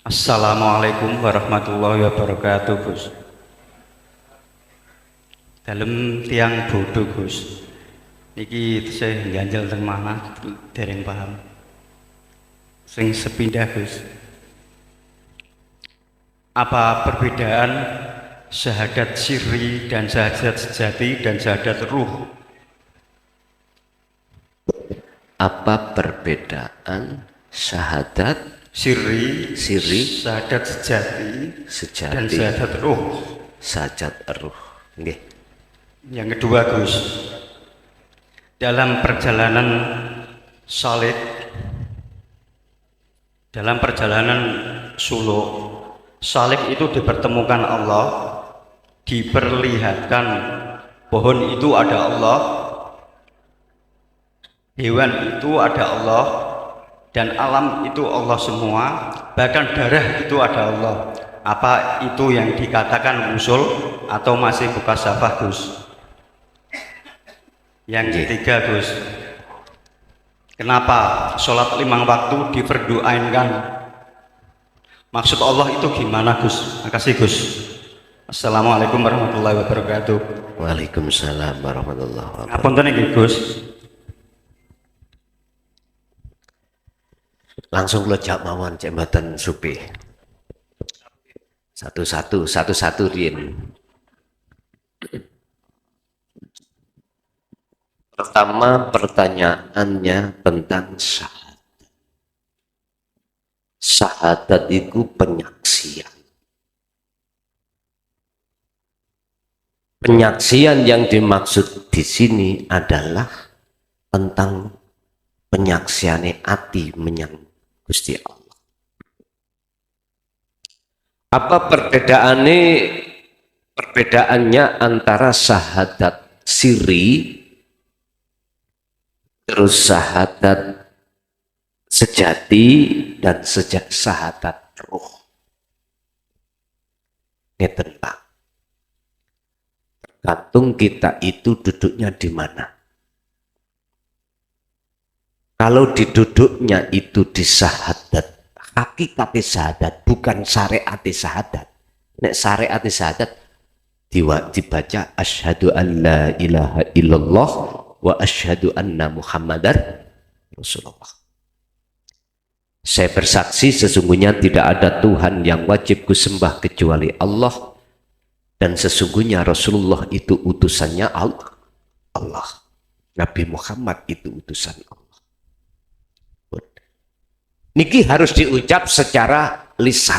Assalamualaikum warahmatullahi wabarakatuh, Gus. Dalem tiang bodoh, Gus. Niki saya ganjel teng mana dereng paham. Sing sepindah, Gus. Apa perbedaan syahadat sirri dan syahadat sejati dan syahadat ruh? Apa perbedaan syahadat Sirri, syahadat sejati, dan sejati, syahadat ruh? syahadat ruh? Nggih. Yang kedua, Gus, dalam perjalanan salib, dalam perjalanan suluk, salib itu dipertemukan Allah, diperlihatkan pohon itu ada Allah, hewan itu ada Allah, dan alam itu Allah semua, bahkan darah itu ada Allah. Apa itu yang dikatakan usul atau masih buka syafah, Gus? Yang ketiga, Gus, kenapa sholat 5 waktu diperdoainkan? Maksud Allah itu gimana, Gus? Makasih, Gus. Assalamualaikum warahmatullahi wabarakatuh. Waalaikumsalam warahmatullahi wabarakatuh. Ngapunten iki, Gus. Langsung kula jawab mawon cek mboten supi. Satu-satu riyen. Pertama pertanyaannya tentang syahadat. Syahadat itu penyaksian. Penyaksian yang dimaksud di sini adalah tentang penyaksiane ati menyang Gusti Allah. Apa perbedaannya antara syahadat sirri terus syahadat sejati dan syahadat ruh? Ngeten Pak. Tergantung kita itu duduknya di mana. Kalau diduduknya itu di syahadat, hakikat syahadat, bukan syariat syahadat. Nek syariat syahadat dibaca asyhadu an la ilaha illallah wa asyhadu anna muhammadar rasulullah. Saya bersaksi sesungguhnya tidak ada Tuhan yang wajib kusembah kecuali Allah, dan sesungguhnya Rasulullah itu utusannya Allah. Nabi Muhammad itu utusan Allah. Niki harus diucap secara lisan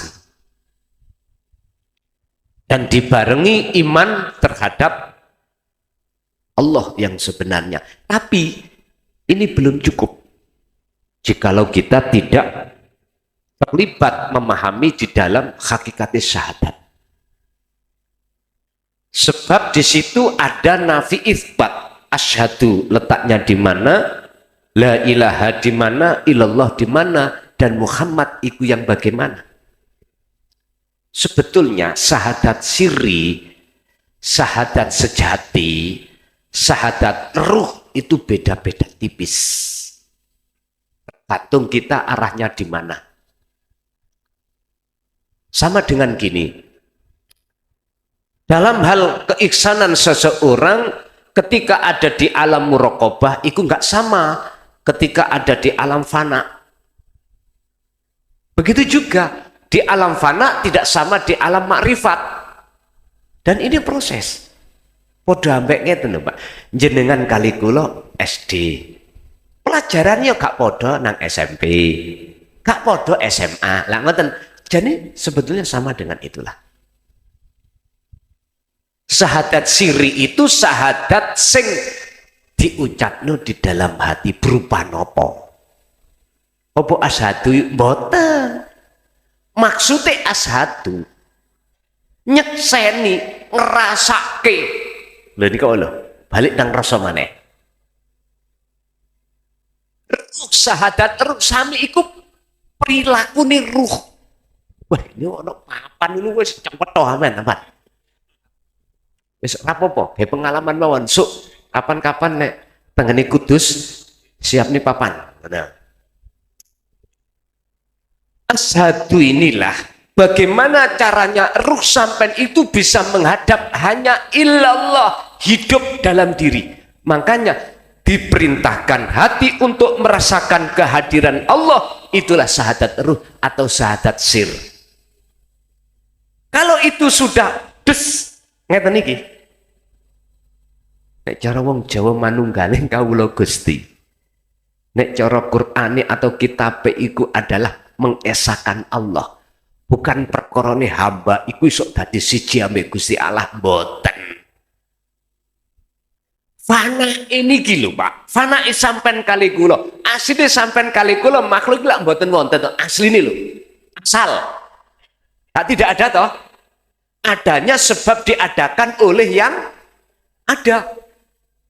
dan dibarengi iman terhadap Allah yang sebenarnya. Tapi ini belum cukup jikalau kita tidak terlibat memahami di dalam hakikat syahadat. Sebab di situ ada nafi itsbat. Asyhadu letaknya di mana, la ilaha di mana, illallah di mana, dan Muhammad itu yang bagaimana. Sebetulnya syahadat sirri, syahadat sejati, syahadat ruh itu beda-beda tipis. Tergantung kita arahnya di mana. Sama dengan gini. Dalam hal keiksanan seseorang ketika ada di alam muraqabah itu nggak sama ketika ada di alam fana. Begitu juga di alam fana tidak sama di alam makrifat. Dan ini proses. Padha ambek ngeten lho, Pak. Jenengan kali kula SD. Pelajarannya gak padha nang SMP. Gak padha SMA. Lah ngoten. Jadi sebetulnya sama dengan itulah. Syahadat siri itu syahadat sing diucapno di dalam hati berupa nopo. Apa asyhadu mboten. Maksudnya asyhadu nyekseni ngerasake. Lha niku lho, balik nang rasa maneh. Ruh syahadat ruh sami iku prilakune ruh. Wah, ini ono papan niku wis cepet to amen, teman. Wis rapopo, ge pengalaman mawon. Suk, kapan-kapan nek tengene Kudus siap nih papan. Nah. Asyhadu inilah bagaimana caranya ruh sampean itu bisa menghadap hanya illallah, hidup dalam diri. Makanya diperintahkan hati untuk merasakan kehadiran Allah, itulah syahadat ruh atau syahadat sir. Kalau itu sudah des ngeten iki. Nek cara wong Jawa manunggaling kawula Gusti. Nek cara Qur'ane atau kitabe iku adalah mengesahkan Allah, bukan perkorone hamba iku iso dadi siji ambek Gusti Allah, mboten. Fana ini lho Pak, fana sampean kali kula, asline sampean kali kula makhluk lak mboten wonten to, asline lho. Asal. Tidak ada toh? Adanya sebab diadakan oleh yang ada.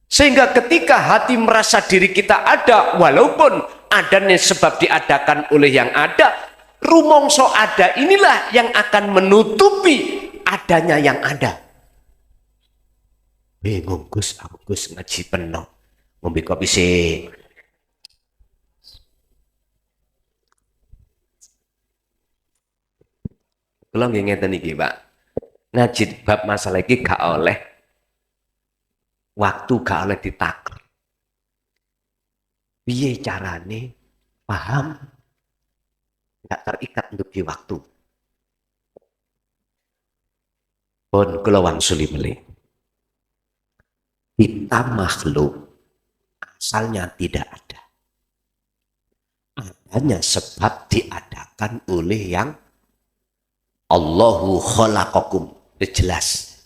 Sehingga ketika hati merasa diri kita ada, walaupun adanya sebab diadakan oleh yang ada, rumongso ada inilah yang akan menutupi adanya yang ada. Bingung Gus, aku Gus ngaji penuh, ngombe kopi sih. Kalau ngeten iki Pak, ngaji bab masalah iki gak oleh waktu, gak oleh ditakar. Piye carane paham, gak terikat untuk di waktu. Pun kula wangsuli melih. Kita makhluk asalnya tidak ada. Adanya sebab diadakan oleh yang Allahu khalaqakum. Jelas.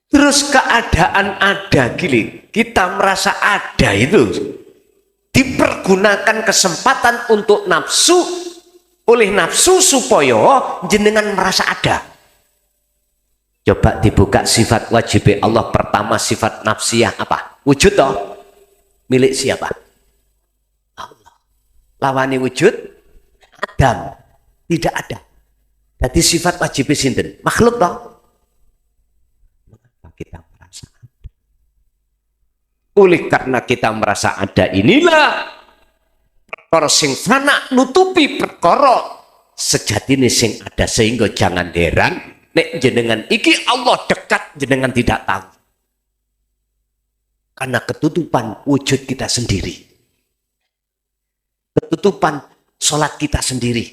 Terus keadaan ada gini, kita merasa ada itu dipergunakan kesempatan untuk nafsu, oleh nafsu supaya jenengan merasa ada. Coba dibuka sifat wajib Allah pertama, sifat nafsiyah apa? Wujud toh? Milik siapa? Allah. Lawani wujud Adam, tidak ada. Jadi sifat wajib sinten? Makhluk toh? Mengapa kita merasa ada? Oleh karena kita merasa ada inilah perkara sing fana nutupi perkara sejatine sing ada, sehingga jangan heran nek jenengan iki Allah dekat jenengan tidak tahu. Karena ketutupan wujud kita sendiri. Ketutupan sholat kita sendiri.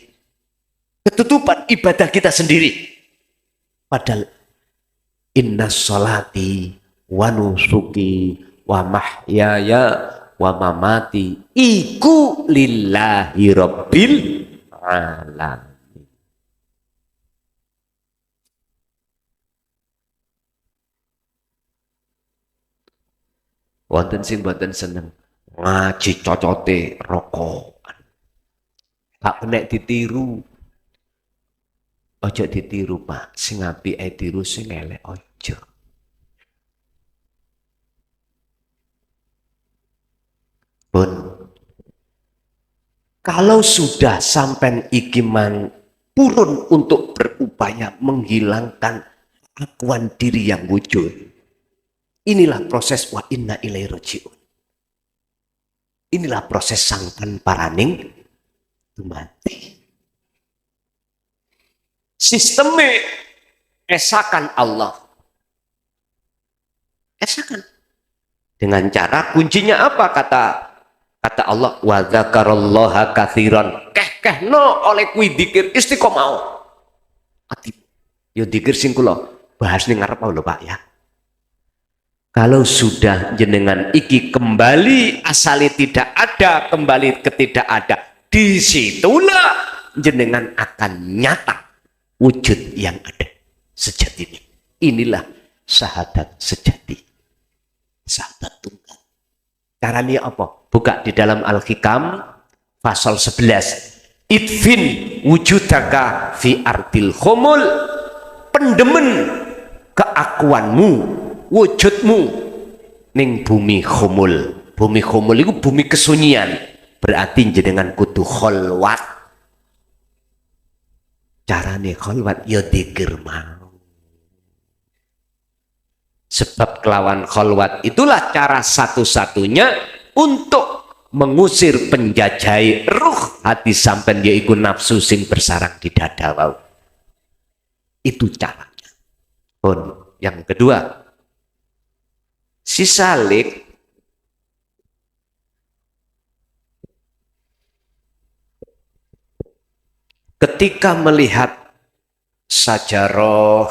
Ketutupan ibadah kita sendiri. Padahal inna sholati wa nusuki wa mahyaya wa mamati iku lillahi rabbil alamin. Wonten sing mboten seneng ngaji cocote rokokan. Gak kena ditiru. Ojo ditiru Pak, sing apik ae tiru, sing elek ojo. Pun kalau sudah sampai ikiman purun untuk berupaya menghilangkan akuan diri yang wujud, inilah proses wa inna ilaihi rajiun. Inilah proses sangkan paraning mati. Sistemnya esakan Allah. Esakan. Dengan cara kuncinya apa kata Allah, wa dzakarallaha katsiran. Keh-kehno oleh kuwi dzikir istiqomah. Ati yo dzikir sing kula bahas ning ngarep lho Pak ya. Kalau sudah jenengan iki kembali asali tidak ada, kembali ke tidak ada, disitulah jenengan akan nyata wujud yang ada sejati ini. Inilah syahadat sejati, syahadat tunggal. Caranya apa? Buka di dalam Al-Hikam pasal 11. Idfin wujudaka fi ardil khumul, pendemen keakuanmu, wujudmu ning bumi khumul. Bumi khumul itu bumi kesunyian, berarti jenengan kudu kholwat. Carane kholwat ya dzikir mau. Sebab kelawan kholwat itulah cara satu-satunya untuk mengusir penjajai ruh hati sampean yaiku nafsu sing bersarang di dada wau. Itu caranya. Pun yang kedua, si salik ketika melihat sajaroh,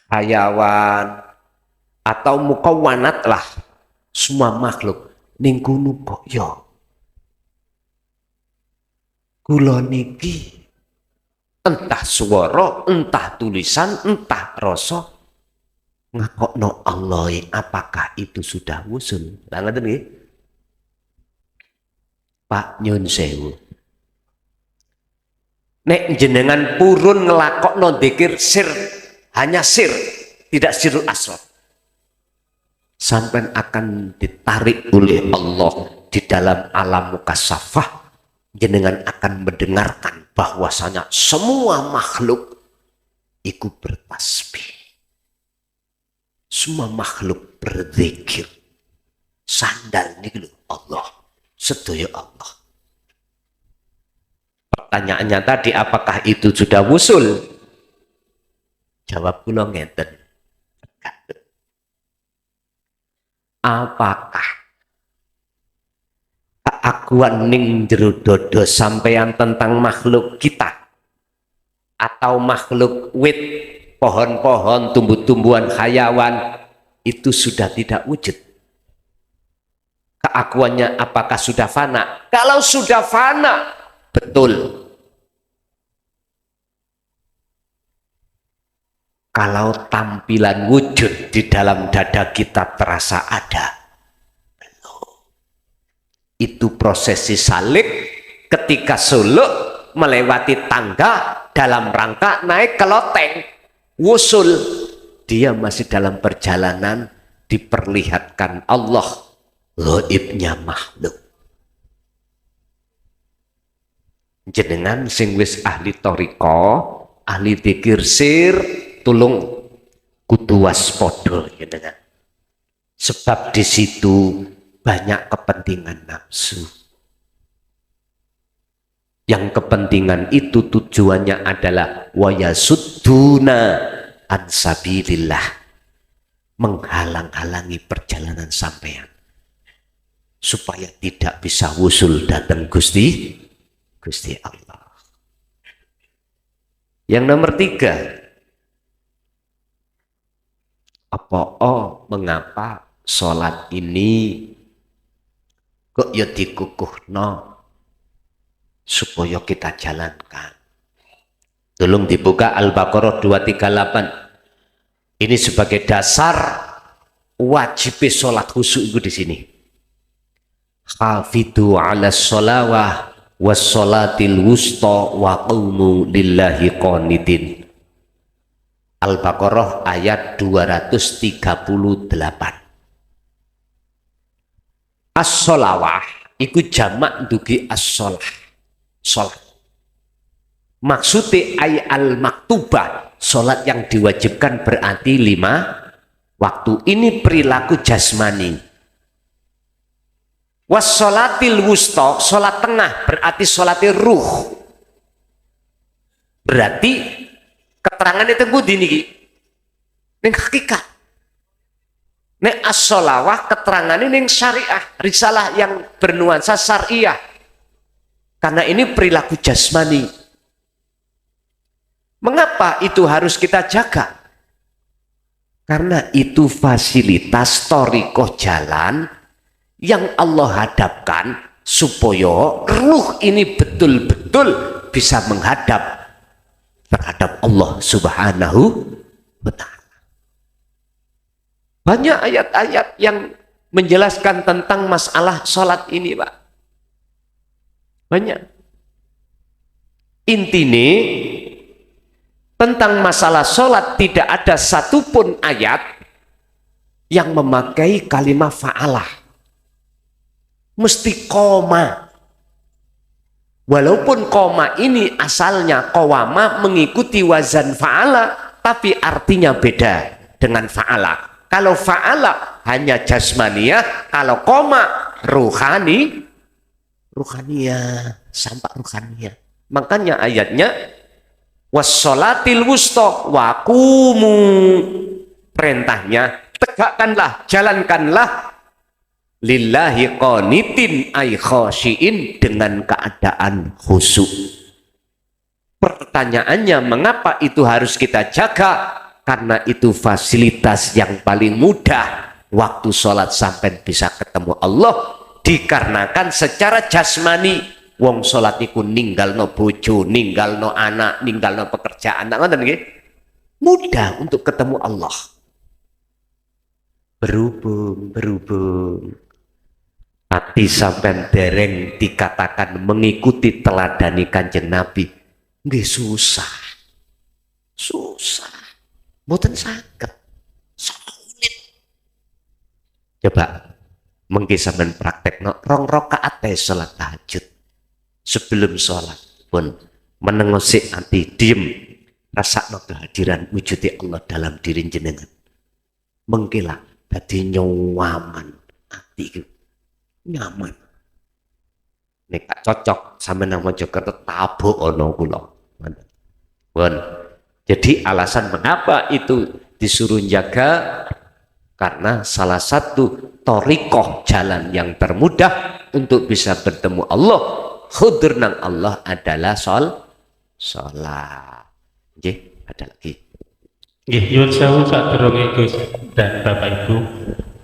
hayawan, atau mukawanat lah, semua makhluk ning kono kok ya kula niki entah swara, entah tulisan, entah rasa ngakokno Allah, apakah itu sudah wusul? Lah ngoten nggih. Pak nyun sewu. Nek jenengan purun ngelakokno dzikir sir, hanya sir, tidak sirul asrar, sampai akan ditarik oleh Allah di dalam alam mukasyafah. Jenengan akan mendengarkan bahwasanya semua makhluk itu bertasbih, semua makhluk berzikir. Sandal ini Allah, sedaya Allah. Pertanyaannya tadi, apakah itu sudah wusul? Jawab kula ngeten. Apakah keakuan ning jero dodo sampeyan tentang makhluk kita atau makhluk wit, pohon-pohon, tumbuh-tumbuhan, hayawan itu sudah tidak wujud? Keakuannya apakah sudah fana? Kalau sudah fana, betul. Kalau tampilan wujud di dalam dada kita terasa ada, belum. Itu prosesi salik ketika suluk melewati tangga dalam rangka naik ke loteng. Wusul, dia masih dalam perjalanan diperlihatkan Allah gaibnya makhluk. Jenengan sing wis ahli toriko, ahli dzikir sir, tulung kudu waspada jenengan. Sebab di situ banyak kepentingan nafsu. Yang kepentingan itu tujuannya adalah wayasudduna an sabilillah, menghalang-halangi perjalanan sampean supaya tidak bisa wusul datang Gusti Allah. Yang nomor 3, mengapa sholat ini kok ya dikukuhno supaya kita jalankan? Tolong dibuka Al-Baqarah 238. Ini sebagai dasar wajib sholat khusyuk itu di sini. Hafidhu 'ala sholawah was sholatil wusta wa qumu lillahi qanitin. Al-Baqarah ayat 238. As-sholawah iku jamak dugi as-sholah, sholat. Maksudnya ay al-maktubah, sholat yang diwajibkan berarti 5 waktu. Ini perilaku jasmani. Was-sholatil wusta, sholat tengah berarti sholatil ruh. Berarti keterangan itu budi niki ning hakikat. Nek as-sholawah keterangan ini ning syariah, risalah yang bernuansa syariah. Karena ini perilaku jasmani. Mengapa itu harus kita jaga? Karena itu fasilitas thariqah jalan yang Allah hadapkan supaya ruh ini betul-betul bisa menghadap terhadap Allah Subhanahu wa Ta'ala. Banyak ayat-ayat yang menjelaskan tentang masalah sholat ini, Pak. Banyak. Intinya tentang masalah sholat tidak ada satupun ayat yang memakai kalimat fa'alah. Mesti koma. Walaupun koma ini asalnya qawama mengikuti wazan fa'ala, tapi artinya beda dengan fa'ala. Kalau fa'ala hanya jasmaniyah, kalau koma ruhani, ruhaniyah, sampai ruhaniyah. Makanya ayatnya wassolatil wusta waqumu, perintahnya tegakkanlah, jalankanlah lillahi qanitin ay khasyiin, dengan keadaan khusyuk. Pertanyaannya, mengapa itu harus kita jaga? Karena itu fasilitas yang paling mudah waktu sholat sampai bisa ketemu Allah. Dikarenakan secara jasmani wong sholat niku ninggalno bojo, ninggalno anak, ninggalno pekerjaan, mudah untuk ketemu Allah. Berhubung hati sampai dereng dikatakan mengikuti teladani Kanjeng Nabi, nggih susah, mboten saged, sulit. Coba mengki sampean praktekno 2 rakaat salat tahajud. Sebelum sholat pun menengosik hati, diem, rasakno kehadiran wujudi Allah dalam diri jenengan. Mengkilah dadi nyaman hati itu, nyaman. Nek tak cocok sama nang Mojokerto tabuk ono kula. Pun. Jadi alasan mengapa itu disuruh jaga, karena salah satu thoriqoh, jalan yang termudah untuk bisa bertemu Allah, khudur nang Allah adalah sholat. Nggih, ada lagi. Nggih, nyuwun sewu sadurunge Gus dan Bapak Ibu,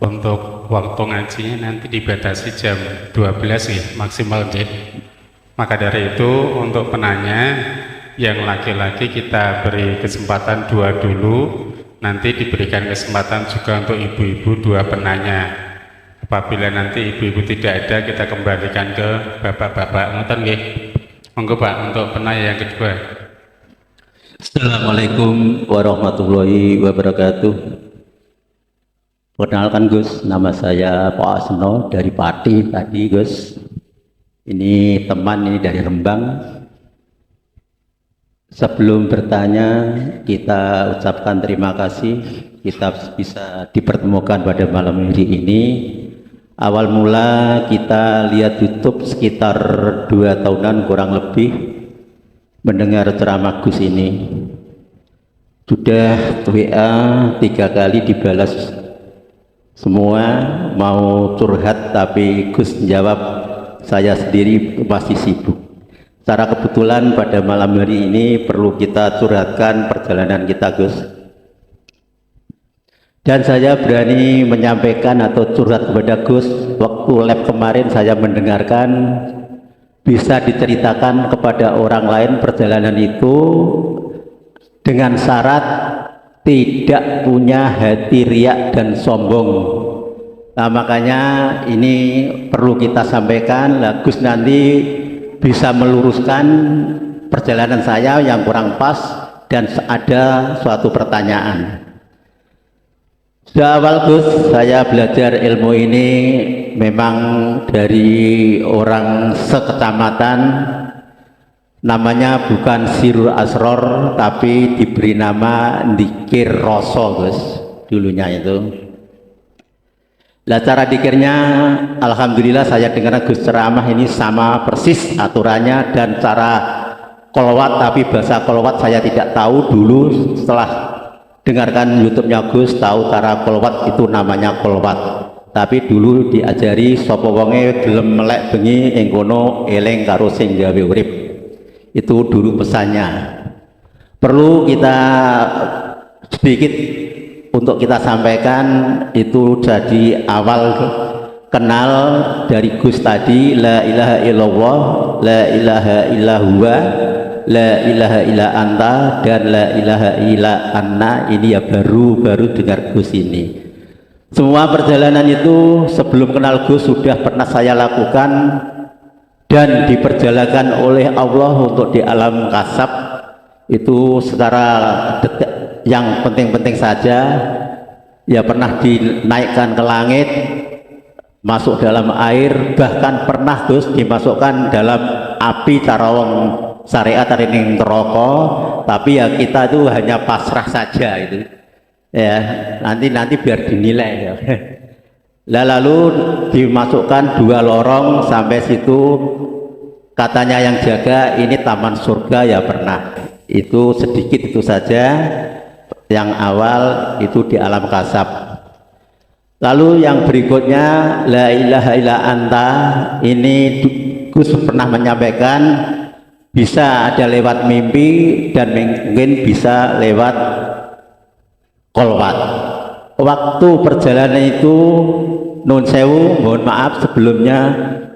untuk waktu ngajinya nanti dibatasi jam 12 ya, maksimal nggih. Maka dari itu untuk penanya yang laki-laki kita beri kesempatan 2 dulu, nanti diberikan kesempatan juga untuk ibu-ibu 2 penanya. Apabila nanti ibu-ibu tidak ada, kita kembalikan ke bapak-bapak. Ngoten nggih. Monggo Pak, untuk penanya yang kedua. Assalamualaikum warahmatullahi wabarakatuh. Perkenalkan Gus, nama saya Pak Asno dari Pati tadi Gus. Ini teman ini dari Rembang. Sebelum bertanya, kita ucapkan terima kasih kita bisa dipertemukan pada malam hari ini. Awal mula kita lihat YouTube sekitar 2 tahunan kurang lebih mendengar ceramah Gus ini. Sudah WA 3 kali dibalas semua, mau curhat tapi Gus jawab saya sendiri masih sibuk. Secara kebetulan pada malam hari ini perlu kita curhatkan perjalanan kita Gus. Dan saya berani menyampaikan atau curhat kepada Gus, waktu lab kemarin saya mendengarkan bisa diceritakan kepada orang lain perjalanan itu dengan syarat tidak punya hati riak dan sombong. Nah, makanya ini perlu kita sampaikan. Lah, Gus nanti bisa meluruskan perjalanan saya yang kurang pas dan ada suatu pertanyaan. Sudah awal Gus, saya belajar ilmu ini memang dari orang sekecamatan, namanya bukan Sirul Asror tapi diberi nama Dikir Roso Gus dulunya itu. Lah cara dikirnya alhamdulillah saya dengar Gus ceramah ini sama persis aturannya dan cara kolwat, tapi bahasa kolwat saya tidak tahu dulu. Setelah dengarkan YouTube-nya Gus tahu cara kolwat itu namanya kolwat, tapi dulu diajari sapa wonge gelem melek bengi ing kono eling karo sing gawe urip. Itu dulu pesannya. Perlu kita sedikit untuk kita sampaikan, itu jadi awal kenal dari Gus tadi, la ilaha illallah, la ilaha illallah, la ilaha illa anta, dan la ilaha illa anna. Ini ya baru dengar Gus ini. Semua perjalanan itu sebelum kenal Gus sudah pernah saya lakukan dan diperjalankan oleh Allah untuk di alam kasab itu secara yang penting-penting saja. Ya pernah dinaikkan ke langit, masuk dalam air, bahkan pernah Gus dimasukkan dalam api tarawong syariat ning neraka, tapi ya kita itu hanya pasrah saja itu. Ya, nanti biar dinilai ya. Lalu dimasukkan 2 lorong sampai situ, katanya yang jaga ini taman surga ya pernah. Itu sedikit itu saja. Yang awal itu di alam kasab. Lalu yang berikutnya la ilaha illa anta, ini Gus pernah menyampaikan bisa ada lewat mimpi dan mungkin bisa lewat kolwat. Waktu perjalanan itu nun sewu, mohon maaf sebelumnya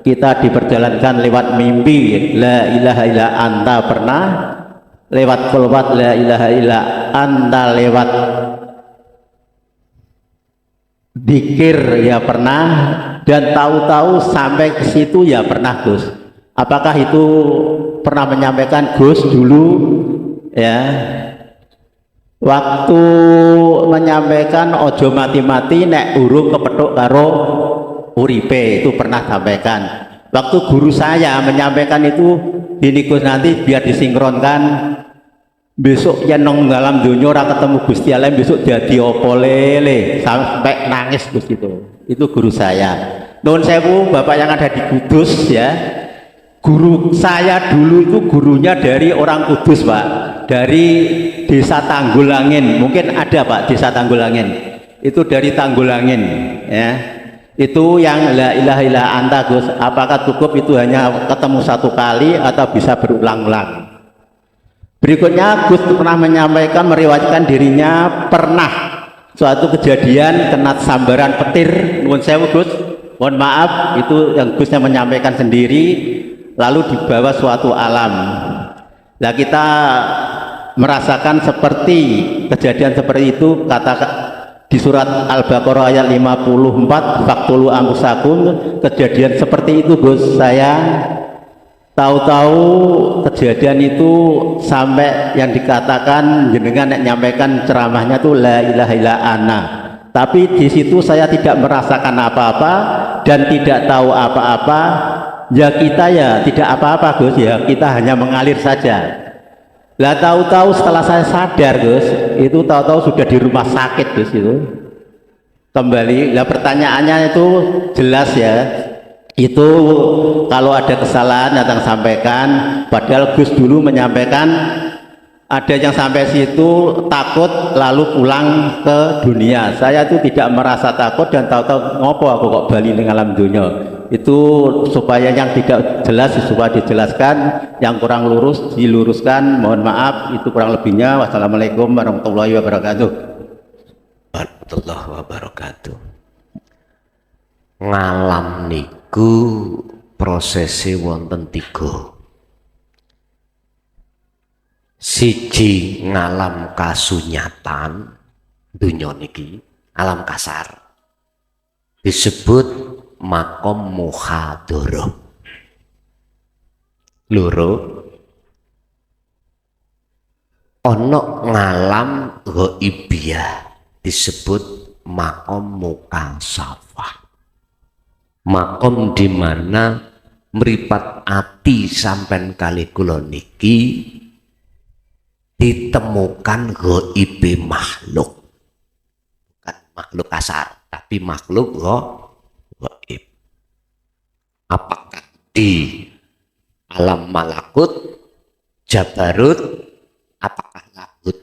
kita diperjalankan lewat mimpi la ilaha illa anta pernah, lewat kolwat la ilaha illa anta, lewat dikir ya pernah, dan tahu-tahu sampai ke situ ya pernah Gus. Apakah itu pernah menyampaikan Gus dulu ya? Waktu menyampaikan ojo mati-mati nek urung kepethuk karo uripe, itu pernah sampaikan. Waktu guru saya menyampaikan itu ini Gus, nanti biar disinkronkan, besok yang nong dalam dunia ora ketemu Gusti Allah besok jadi opo lele, sampai nangis Gus. Itu guru saya. Nuwun sewu Bapak yang ada di Kudus ya. Guru saya dulu itu gurunya dari orang Kudus Pak, dari Desa Tanggulangin. Mungkin ada Pak Desa Tanggulangin, itu dari Tanggulangin ya. Itu yang la ilaha illa anta Gus. Apakah cukup itu hanya ketemu 1 kali atau bisa berulang-ulang? Berikutnya Gus pernah menyampaikan, meriwayatkan dirinya pernah suatu kejadian kena sambaran petir. Nuwun sewu Gus, mohon maaf, itu yang Gusnya menyampaikan sendiri. Lalu dibawa suatu alam. Nah kita merasakan seperti kejadian seperti itu, kata di surat Al-Baqarah ayat 54, faktulu anfusakum, kejadian seperti itu Gus. Saya tahu-tahu kejadian itu sampai yang dikatakan jenengan nyampaikan ceramahnya tuh la ilaha illa ana. Tapi di situ saya tidak merasakan apa-apa dan tidak tahu apa-apa. Ya kita ya tidak apa-apa Gus, ya kita hanya mengalir saja. Lah tahu-tahu setelah saya sadar Gus, itu tahu-tahu sudah di rumah sakit Gus itu. Kembali, lah pertanyaannya itu jelas ya. Itu kalau ada kesalahan datang sampaikan, padahal Gus dulu menyampaikan ada yang sampai situ takut lalu pulang ke dunia. Saya itu tidak merasa takut dan tahu-tahu ngopo aku kok bali ning alam dunia. Itu supaya yang tidak jelas supaya dijelaskan, yang kurang lurus diluruskan. Mohon maaf, itu kurang lebihnya. Wassalamualaikum warahmatullahi wabarakatuh. Warahmatullahi wabarakatuh. Ngalam niku prosesi wonten 3. Siji ngalam kasunyatan dunya niki, alam kasar, disebut makom muhadharah. Loro, ono ngalam ghaibiyah, disebut makom mukasafah. Makom di mana mripat ati sampean kali kula niki ditemukan ghaibe makhluk, bukan makhluk kasar tapi makhluk gaib. Apakah di alam malakut, jabarut, apakah labut,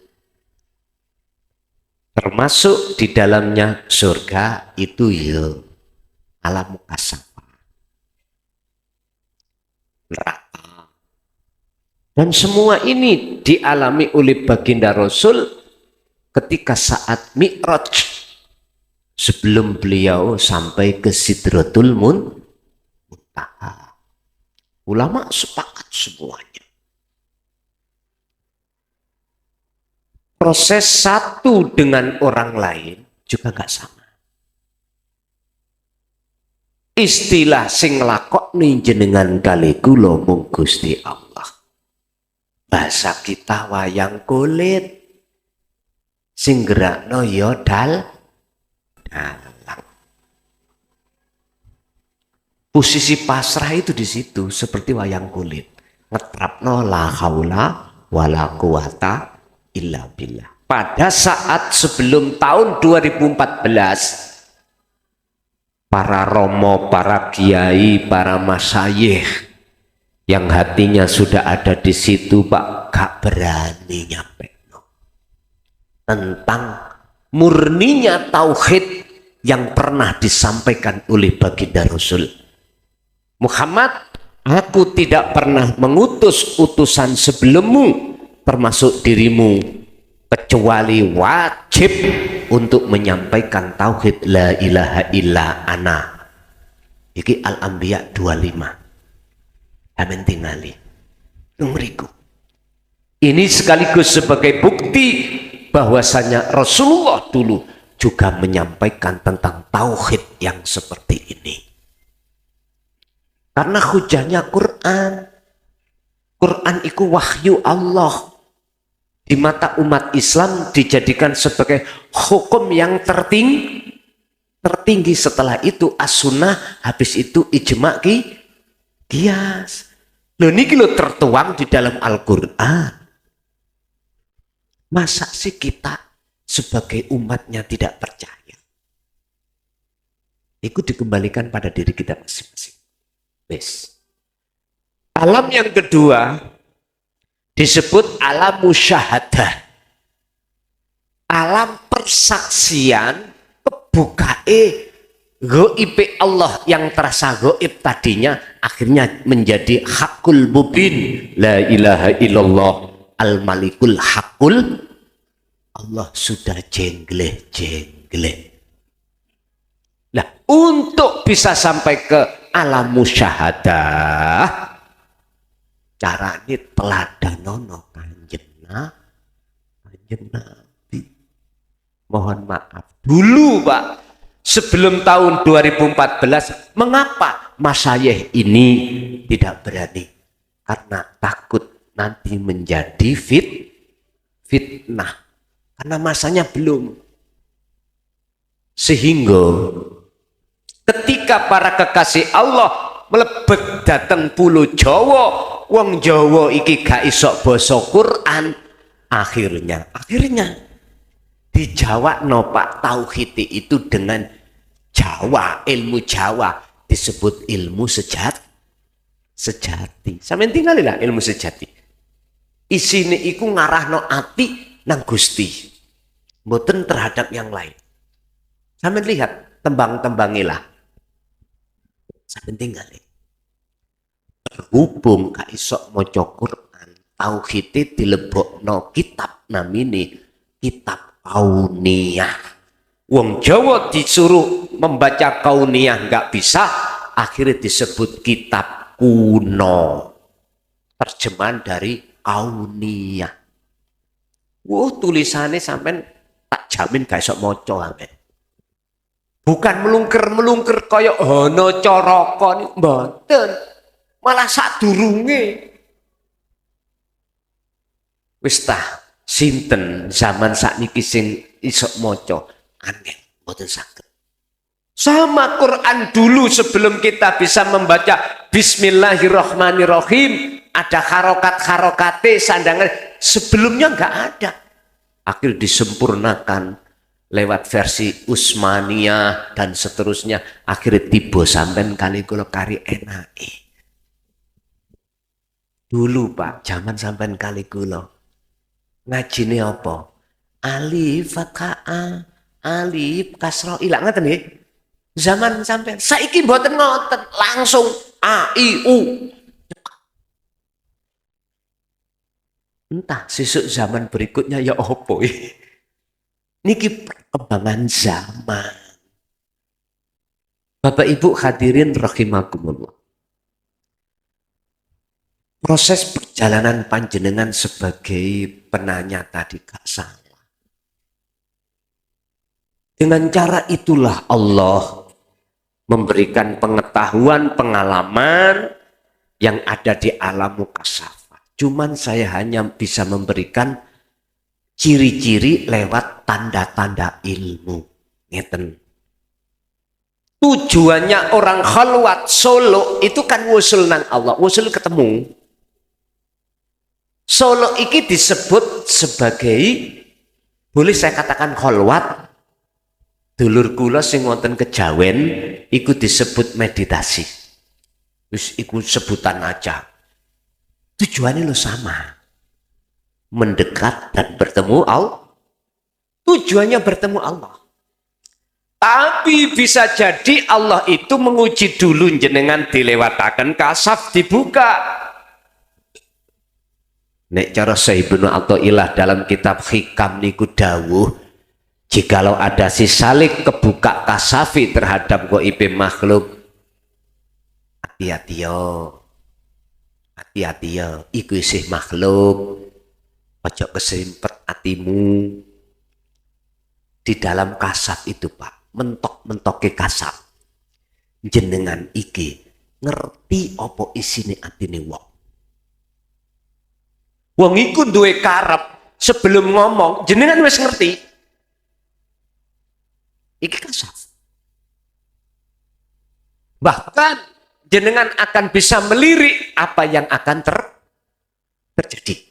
termasuk di dalamnya surga itu ya alam mukasafah, neraka. Dan semua ini dialami oleh baginda Rasul ketika saat Mi'raj, sebelum beliau sampai ke Sidratul Muntaha. Ulama sepakat semuanya. Proses satu dengan orang lain juga nggak sama. Istilah sing nglakoni jenengan kali kula mung Gusti Allah. Bahasa kita wayang kulit, sing gerakno ya dalang. Posisi pasrah itu di situ seperti wayang kulit, ngetrapno la haula wala quwata illa billah. Pada saat sebelum tahun 2014 para romo, para kiai, para masyayikh yang hatinya sudah ada di situ, Pak, gak berani nyampe tentang murninya tauhid yang pernah disampaikan oleh baginda Rasul Muhammad. Aku tidak pernah mengutus utusan sebelummu termasuk dirimu kecuali wajib untuk menyampaikan tauhid la ilaha illa ana. Iki Al-Anbiya 25. Amin tingali. Ngeriku. Ini sekaligus sebagai bukti bahwasanya Rasulullah dulu juga menyampaikan tentang tauhid yang seperti ini. Karena hujahnya Quran. Quran itu wahyu Allah. Di mata umat Islam dijadikan sebagai hukum yang tertinggi. Setelah itu as-sunnah, habis itu ijma' qiyas. Loh niki lo tertuang di dalam Al-Quran. Masa sih kita sebagai umatnya tidak percaya? Itu dikembalikan pada diri kita masing-masing. Wes. Alam yang kedua disebut alam musyahadah. Alam persaksian kebukae gaib Allah yang terasa gaib tadinya akhirnya menjadi hakul mubin. La ilaha illallah al-malikul hakul. Allah sudah jengleh. Nah, untuk bisa sampai ke alam musyahadah, caranya teladanono kanjeng Nabi. Mohon maaf dulu, Pak, sebelum tahun 2014, mengapa masyayikh ini tidak berani? Karena takut nanti menjadi fitnah. Karena masanya belum. Sehingga ketika para kekasih Allah melebet datang pulau Jawa, wong Jawa iki gak iso basa Quran, akhirnya dijawab no Pak tauhid itu dengan Jawa, ilmu Jawa disebut ilmu sejati. Sampeyan tinggalilah ilmu sejati. Isine iku ngarahno ati nang Gusti, mboten terhadap yang lain. Sampeyan lihat tembang-tembangilah. Sampeyan tingali. Berhubung gak iso maca Quran, tauhid dilebokno kitab namine kitab kauniyah. Wong Jawa disuruh membaca kauniyah nggak bisa, akhirnya disebut kitab kuno. Terjemahan dari kauniyah. Tulisannya sampai tak jamin gak iso maca sampean. Bukan melungker kaya Hono Coroko mboten. Malah sadurunge. Wis tah sinten zaman sakniki sing iso maca aneh mboten saged. Sama Quran dulu sebelum kita bisa membaca Bismillahirrahmanirrahim, ada harokat-harokate sandangan, sebelumnya nggak ada. Akhir disempurnakan lewat versi Utsmaniyah dan seterusnya, akhirnya tiba sampean kali kula kari enake. Dulu Pak, zaman sampean kali kula ngajine apa? Alif fathah, alif kasroh, ilang ngoten nggih. Zaman sampean saiki mboten ngoten, langsung a i u. Entah sesuk zaman berikutnya ya opo. Niki perkembangan zaman. Bapak Ibu hadirin rahimakumullah. Proses perjalanan panjenengan sebagai penanya tadi gak salah. Dengan cara itulah Allah memberikan pengetahuan, pengalaman yang ada di alam mukasyafah. Cuman saya hanya bisa memberikan ciri-ciri lewat tanda-tanda ilmu. Ngeten. Tujuannya orang khalwat Solo itu kan wusul nang Allah, wusul ketemu. Solo iki disebut sebagai, boleh saya katakan khalwat, Dulur kula sing wonten Kejawen iku disebut meditasi. Wis iku sebutan aja. Tujuannya lo sama. Mendekat dan bertemu Allah. Tujuannya bertemu Allah. Tapi bisa jadi Allah itu menguji dulu jenengan dilewatakan kasaf dibuka. Nek cara Syekh Ibnu Athaillah dalam kitab Hikam niku dawuh, jikalau ada si salik kebuka kasafi terhadap goib makhluk, hati-hati yo, iku isih makhluk, ojo keserimpet hatimu. Di dalam kasaf itu Pak, mentok-mentoke kasaf, jenengan iki ngerti apa isine atine wong. Wong iku duwe karep, sebelum ngomong jenengan wis ngerti. Iki kasaf. Bahkan jenengan akan bisa melirik apa yang akan terjadi.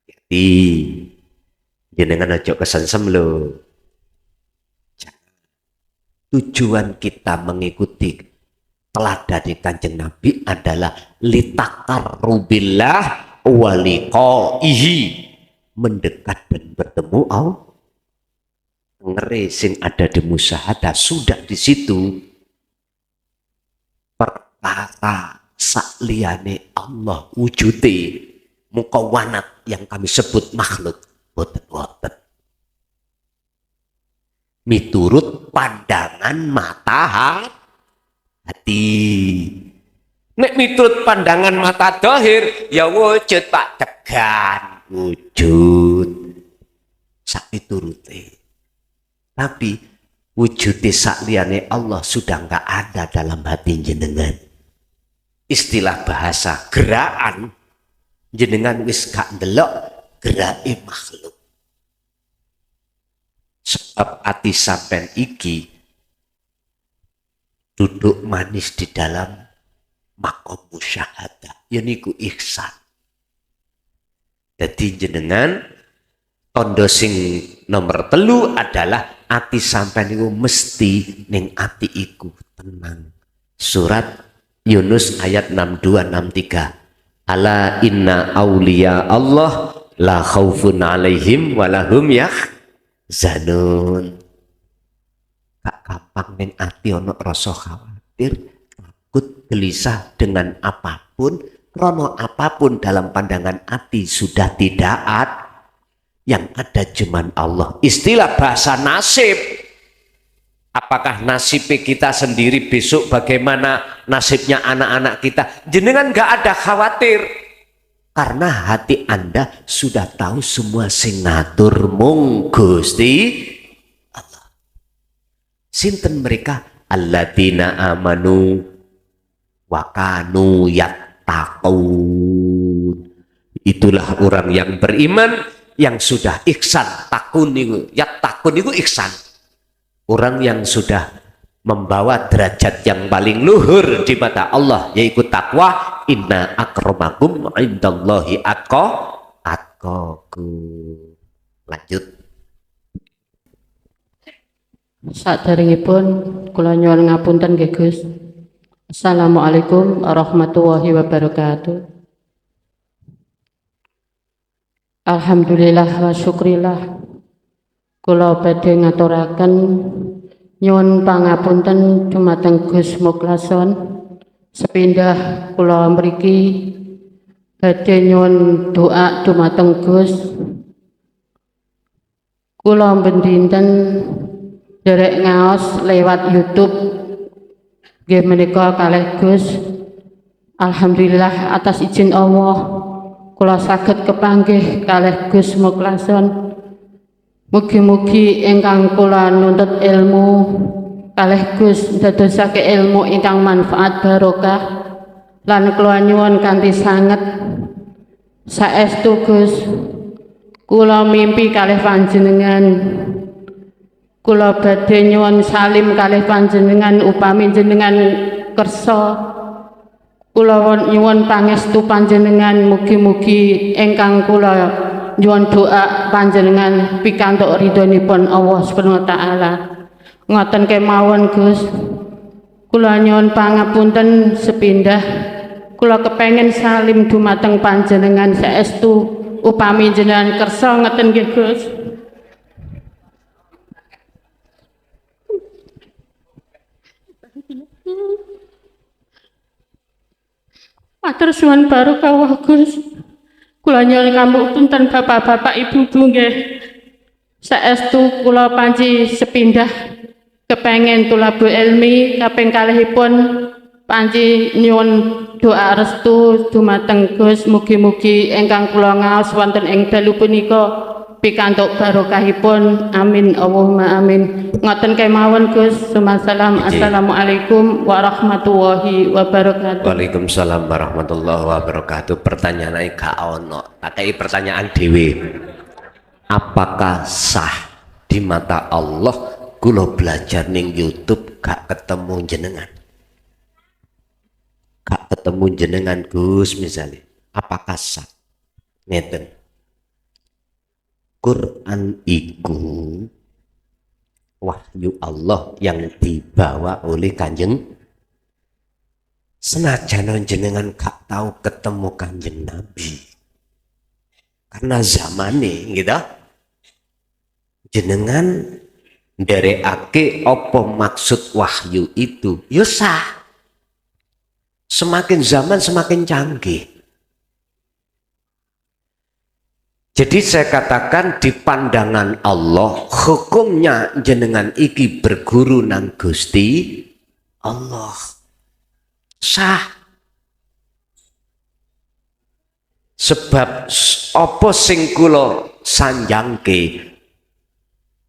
Jadi jenengan aja kesengsem lho. Tujuan kita mengikuti teladan Kanjeng Nabi adalah litaqarrubillah wa liqaihi, mendekat dan bertemu Allah. Ngeri sing ada di musyahadah sudah di situ. Perkara sakliyane Allah wujude mukawanat yang kami sebut makhluk boten. Miturut pandangan mata hati. Nek miturut pandangan mata dohir ya wujud Pak, tegan wujud sak piturute. Tapi wujud sakliyane Allah sudah enggak ada dalam hati jenengan. Istilah bahasa gerakan jenengan wis gak ndelok gerake makhluk. Sebab ati sampean iki duduk manis di dalam makom musyahadah, yaiku ihsan. Jadi jenengan tondo sing nomor 3 adalah ati sampean iku mesti ning ati iku tenang. Surat Yunus ayat 62-63. Ala inna auliya Allah la khaufun alaihim walahum yahzanun. Gak gampang ning ati ono rasa khawatir, takut, gelisah dengan apapun, krono apapun dalam pandangan ati sudah tidak ada. Yang ada cuman Allah. Istilah bahasa nasib. Apakah nasib kita sendiri besok bagaimana nasibnya anak-anak kita? Jenengan gak ada khawatir. Karena hati Anda sudah tahu semua sing ngatur mung Gusti Allah. Sinten mereka? Alladzina amanu wa kanu yattaqun. Itulah orang yang beriman yang sudah ihsan. Takun itu, yattaqun itu ihsan. Orang yang sudah membawa derajat yang paling luhur di mata Allah, yaitu takwa. Inna akramakum indallahi atqakum. Lanjut. Saderengipun kula nyuwun ngapunten nggih Gus. Assalamualaikum warahmatullahi wabarakatuh. Alhamdulillah wa syukrillah. Kula badhe ngaturaken nyuwun pangapunten dumateng Gus Mukhlason. Sepindah kula mriki badhe nyuwun doa dumateng Gus. Kula bendinten derek ngaos lewat YouTube nggih menika kalih Gus. Alhamdulillah atas izin Allah kula saged kepanggih kalih Gus Mukhlason. Mugi-mugi ingkang kula nuntut ilmu kalih Gus dadosake ilmu ingkang manfaat barokah lan kula nyuwun kanthi sanget saestu Gus kula mimpi kalih panjenengan. Kula badhe nyuwun salim kalih panjenengan upami jenengan kersa. Kula nyuwun pangestu panjenengan mugi-mugi ingkang kula nyuwun doa panjenengan pikantuk ridhonipun Allah Subhanahu wa taala. Ngoten kemawon Gus. Kula nyuwun pangapunten sepindah. Kula kepengin salim dumateng panjenengan saestu upami jenengan kersa ngeten nggih Gus. Matur suwun barokah Gus. Kula nyuwun pangapunten bapak-bapak ibu-ibu nggih. Saestu kula panci sepindah kepengen tulabul ilmi kaping kalihipun panci nyuwun doa restu dumateng Gus mugi-mugi ingkang kula ngaos wonten ing dalu punika pikantuk barokahipun amin Allahumma amin. Ngoten kemawon Gus. Sumasalam. Assalamualaikum warahmatullahi wabarakatuh. Waalaikumsalam warahmatullahi wabarakatuh. Pertanyaannya gak ono. Takai pertanyaan dewi. Apakah sah di mata Allah kula belajar ning YouTube gak ketemu jenengan? Gak ketemu jenengan Gus misalnya. Apakah sah? Ngeten. Quran iku wahyu Allah yang dibawa oleh Kanjeng. Senajan jenengan gak tahu ketemu Kanjeng Nabi karena zamane gitu jenengan nderekake apa maksud wahyu itu ya sah. Semakin zaman semakin canggih. Jadi saya katakan di pandangan Allah hukumnya jenengan iki berguru nang Gusti Allah sah. Sebab apa sing kula sanjangke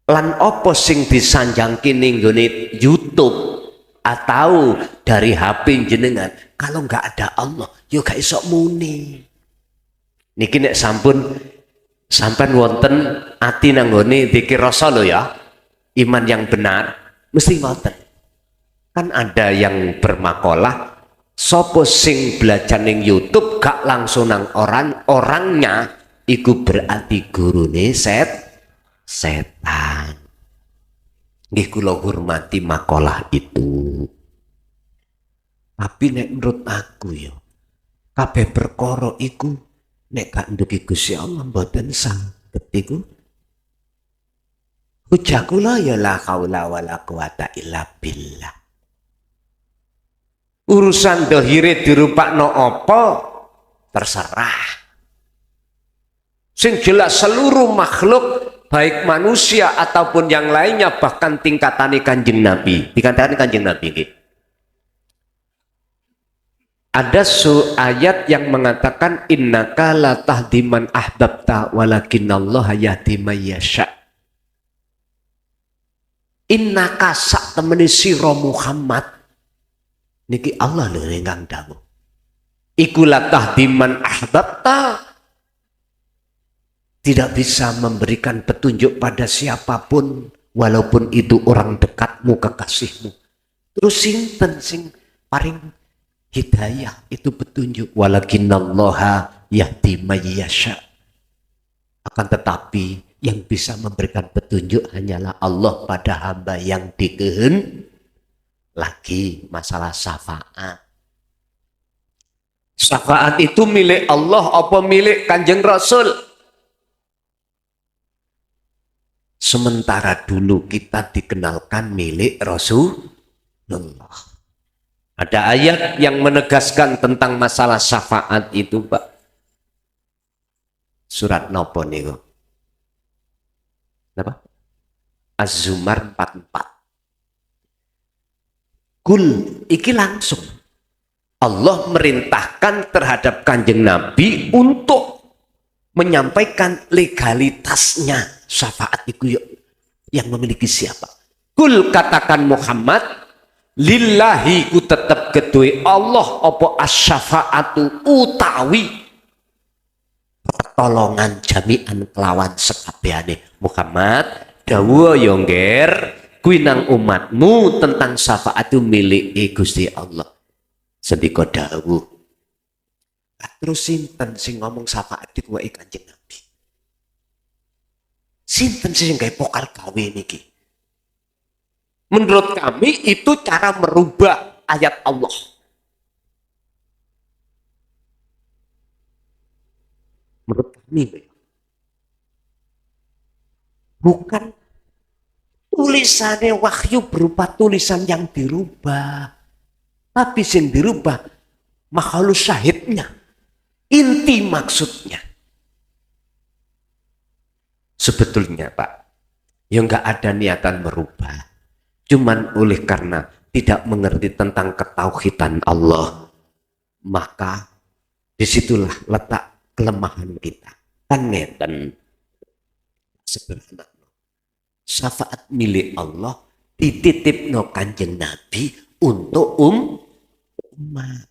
lan apa sing disanjangke ning nggone YouTube atau dari HP jenengan kalau nggak ada Allah yo gak iso muni. Niki nek sampun sampean wonten ati nang nggone dzikir rasa lho ya. Iman yang benar mesti wonten. Kan ada yang bermakalah sopo sing belajar ning YouTube gak langsung nang orangnya iku berarti gurune setan. Nggih kula hormati makalah itu. Tapi nek menurut aku ya kabeh perkara iku nek gak ndugi Gusti Allah mboten saged iku. Hujah kula ya la haula wala quwata illa billah. Urusan dohire dirupakno apa terserah. Sing jelas seluruh makhluk baik manusia ataupun yang lainnya bahkan tingkatane Kanjeng Nabi. Tingkatane Kanjeng Nabi gitu. Ada ayat yang mengatakan innaka la tahdi man ahbabta walakinallaha yahdi may yasha. Innaka sak temene sira Muhammad niki Allah lho ingkang dawuh. Iku la tahdi man ahbabta. Tidak bisa memberikan petunjuk pada siapapun walaupun itu orang dekatmu kekasihmu. Terus sinten sing paring hidayah itu petunjuk walakinallaha yahdi may yasha. Akan tetapi yang bisa memberikan petunjuk hanyalah Allah pada hamba yang dikehendaki. Lagi masalah syafaat. Syafaat itu milik Allah apa milik Kanjeng Rasul? Sementara dulu kita dikenalkan milik Rasulullah. Ada ayat yang menegaskan tentang masalah syafaat itu, Pak. Surat nopo niku? Apa? Az-Zumar 44. Kul iki langsung Allah merintahkan terhadap Kanjeng Nabi untuk menyampaikan legalitasnya syafaat itu yang memiliki siapa. Kul katakan Muhammad lillahi ku tetap kedue Allah apa asyafaatu utawi pertolongan jami'an kelawan sekabehane. Muhammad dawuh yo ngger kuwi nang umatmu tentang syafaat itu milik Gusti Allah. Sendika dawuh. Terus sinten sing ngomong syafaat iku wae Kanjeng Nabi. Sinten sing gawe pokal gawe niki? Menurut kami itu cara merubah ayat Allah. Menurut kami bukan tulisannya wahyu berupa tulisan yang dirubah, tapi yang dirubah makhluk syahidnya, inti maksudnya. Sebetulnya Pak, ya nggak ada niatan merubah, cuman oleh karena tidak mengerti tentang ketauhidan Allah, maka disitulah letak kelemahan kita. Kan ngeten sederhana. Syafaat milik Allah dititipno Kanjeng Nabi untuk umat.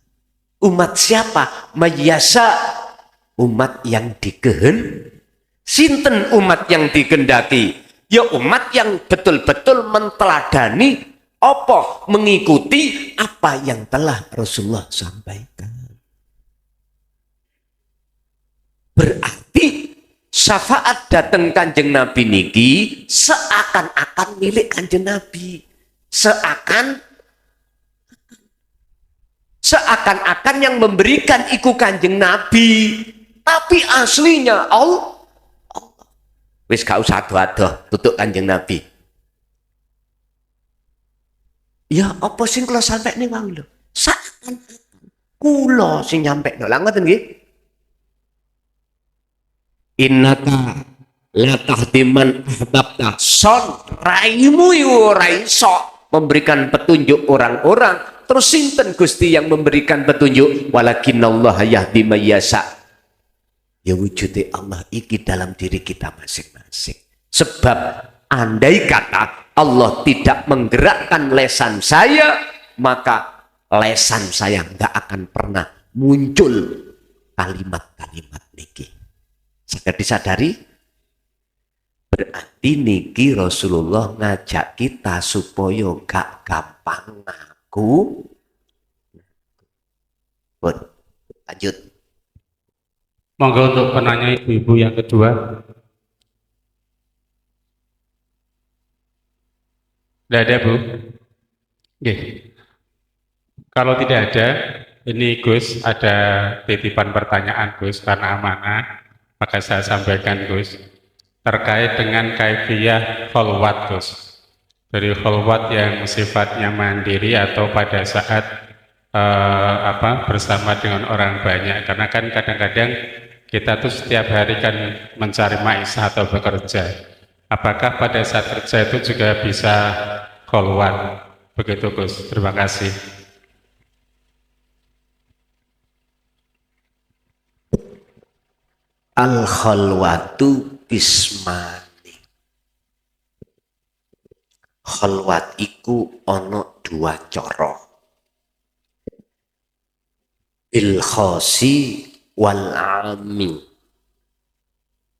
Umat siapa? Mayasa, umat yang sinten umat yang dikehendaki? Ya umat yang betul-betul menteladani apa, mengikuti apa yang telah Rasulullah sampaikan. Berarti syafaat datang Kanjeng Nabi niki seakan-akan milik Kanjeng Nabi. Seakan-akan yang memberikan iku Kanjeng Nabi. Tapi aslinya Allah. Wis gak usah adoh-adoh tutuk Kanjeng Nabi. Ya apa sing kula sampekne wae lho. Seakan-akan kula sing nyampekno. Lah ngoten nggih. Innaka la tahdiman ahbabta, son raimu ora iso memberikan petunjuk orang-orang. Terus sinten Gusti yang memberikan petunjuk? Walakinnallaha yahdi may yasha. Ya wujude Allah iki dalam diri kita masing-masing. Sebab andai kata Allah tidak menggerakkan lesan saya, maka lesan saya nggak akan pernah muncul kalimat-kalimat niki. Saged disadari? Berarti niki Rasulullah ngajak kita supaya gak gampang ngaku. Pun, lanjut. Monggo untuk penanya ibu-ibu yang kedua. Tidak ada, Bu? Oke. Kalau tidak ada, ini Gus ada titipan pertanyaan Gus karena amanah. Maka saya sampaikan Gus, terkait dengan kaifiyah kholwat Gus. Dari kholwat yang sifatnya mandiri atau pada saat bersama dengan orang banyak. Karena kan kadang-kadang kita tuh setiap hari kan mencari maisha atau bekerja. Apakah pada saat kerja itu juga bisa kholwat? Begitu Gus, terima kasih. Al-khalwatu ismani. Khalwat iku ono dua cara. Bil khosi wal ami.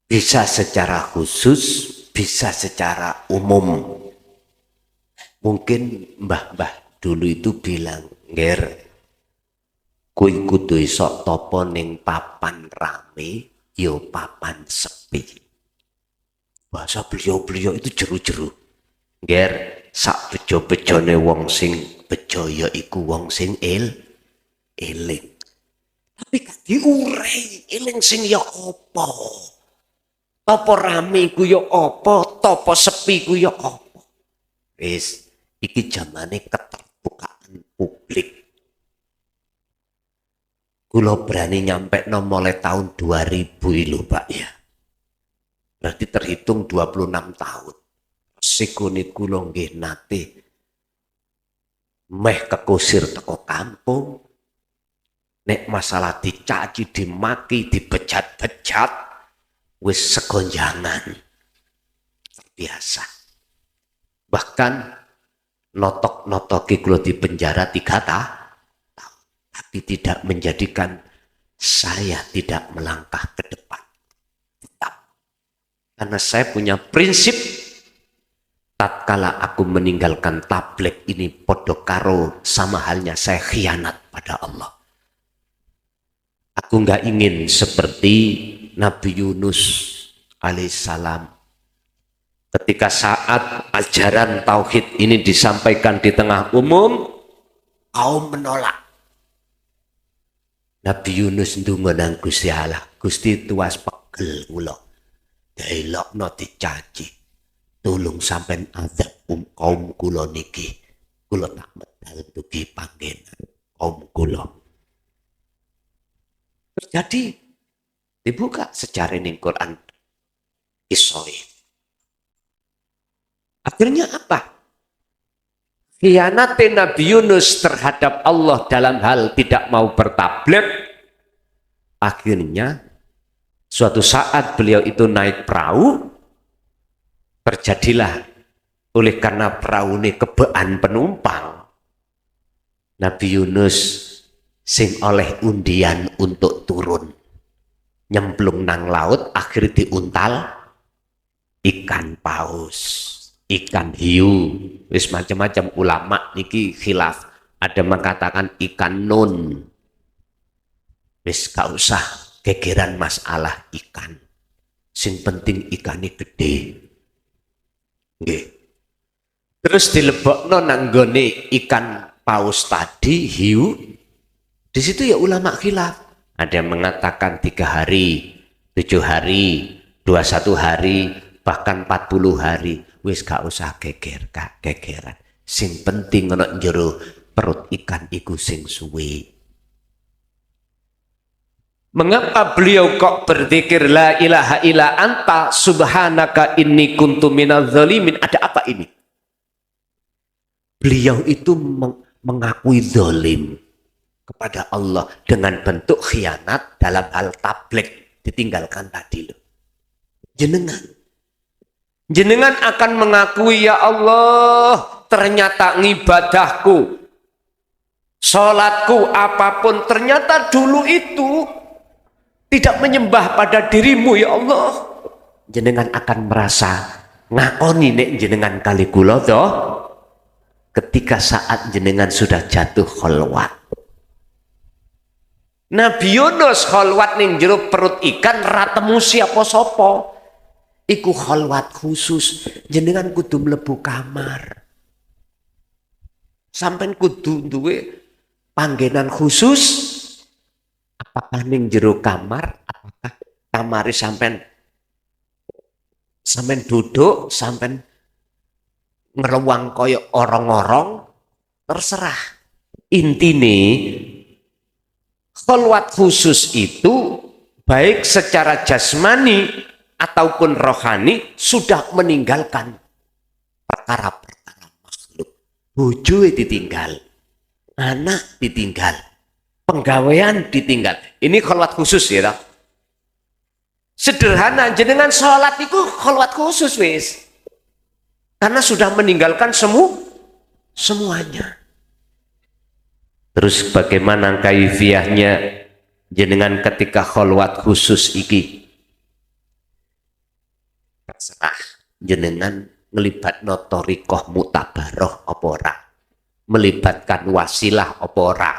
Bisa secara khusus, bisa secara umum. Mungkin mbah-mbah dulu itu bilang, "Nger, kuwi kudu iso topo ning papan rame, yo papan sepi." Bahasa beliau-beliau itu jeru-jeru. Nger, sak bejo-bejone wong sing bejo ya iku wong sing eling. Tapi gak diurei eling sing ya apa? Topo rame ku ya apa? Topo sepi ku ya apa? Wis, iki zamane keterbukaan publik. Kulo berani nyampe mulai tahun 2000 lho Pak ya. Berarti terhitung 26 tahun. Sikune kulo nggih nate meh kekusir teko kampung. Nek masalah dicaci, dimaki, dibejat-bejat, wis segonjangan. Biasa. Bahkan notok-notoki kulo di penjara 3 tahun. Tapi tidak menjadikan saya tidak melangkah ke depan. Tetap. Karena saya punya prinsip, tatkala aku meninggalkan tabligh ini podo karo sama halnya saya khianat pada Allah. Aku nggak ingin seperti Nabi Yunus alaihissalam Ketika saat ajaran tauhid ini disampaikan di tengah umum, kaum menolak. Nabi Yunus ndonga nang Gusti Allah, Gusti tuas pegel kula. Delokno dicaci. Tulung sampean azab kaum kula niki. Kula tak medal dugi panggenan kaum kula. Terjadi dibuka sejarah ning Quran kisah. Akhirnya apa? Khianat Nabi Yunus terhadap Allah dalam hal tidak mau bertabligh. Akhirnya suatu saat beliau itu naik perahu, terjadilah oleh karena perahu ini kebean penumpang. Nabi Yunus sing oleh undian untuk turun nyemplung nang laut, akhirnya diuntal ikan paus. Ikan hiu, wis macam-macam ulama niki khilaf. Ada mengatakan ikan nun. Wis gak usah gegeran masalah ikan. Sing penting ikannya gede. Nggih. Terus dilebokno nang nggone ikan paus tadi, hiu. Di situ ya ulama khilaf. Ada yang mengatakan 3 hari, 7 hari, 21 hari, bahkan 40 hari. Wis gak usah gegeran. Sing penting ana njero perut ikan iku sing suwe. Mengapa beliau kok berzikir la ilaha illa anta subhanaka inni kuntu minadz zalimin? Ada apa ini? Beliau itu mengakui zalim kepada Allah dengan bentuk khianat dalam hal tabligh, ditinggalkan tadi loh. Jenengan akan mengakui, ya Allah, ternyata ngibadahku, sholatku, apapun, ternyata dulu itu tidak menyembah pada dirimu, ya Allah. Jenengan akan merasa ngakoni nek jenengan kali kula toh, ketika saat jenengan sudah jatuh kholwat. Nabi Yunus kholwat ning jero perut ikan ratemu siapa sopo. Iku kholwat khusus, jenengan kudu mlebu kamar. Sampai kudu duwe panggenan khusus. Apakah ning jero kamar, apakah kamare sampean duduk, sampean ngeruang koyo orang-orang, terserah. Intine kholwat khusus itu baik secara jasmani ataupun rohani sudah meninggalkan perkara-perkara makhluk. Bojo ditinggal, anak ditinggal, penggawean ditinggal. Ini kholwat khusus ya. Sederhana, jenengan sholat itu kholwat khusus wis. Karena sudah meninggalkan semuanya. Terus bagaimana kaifiyahnya jenengan ketika kholwat khusus iki? Terserah jenengan ngelibat notorikoh mutabaroh apa ora, melibatkan wasilah apa ora,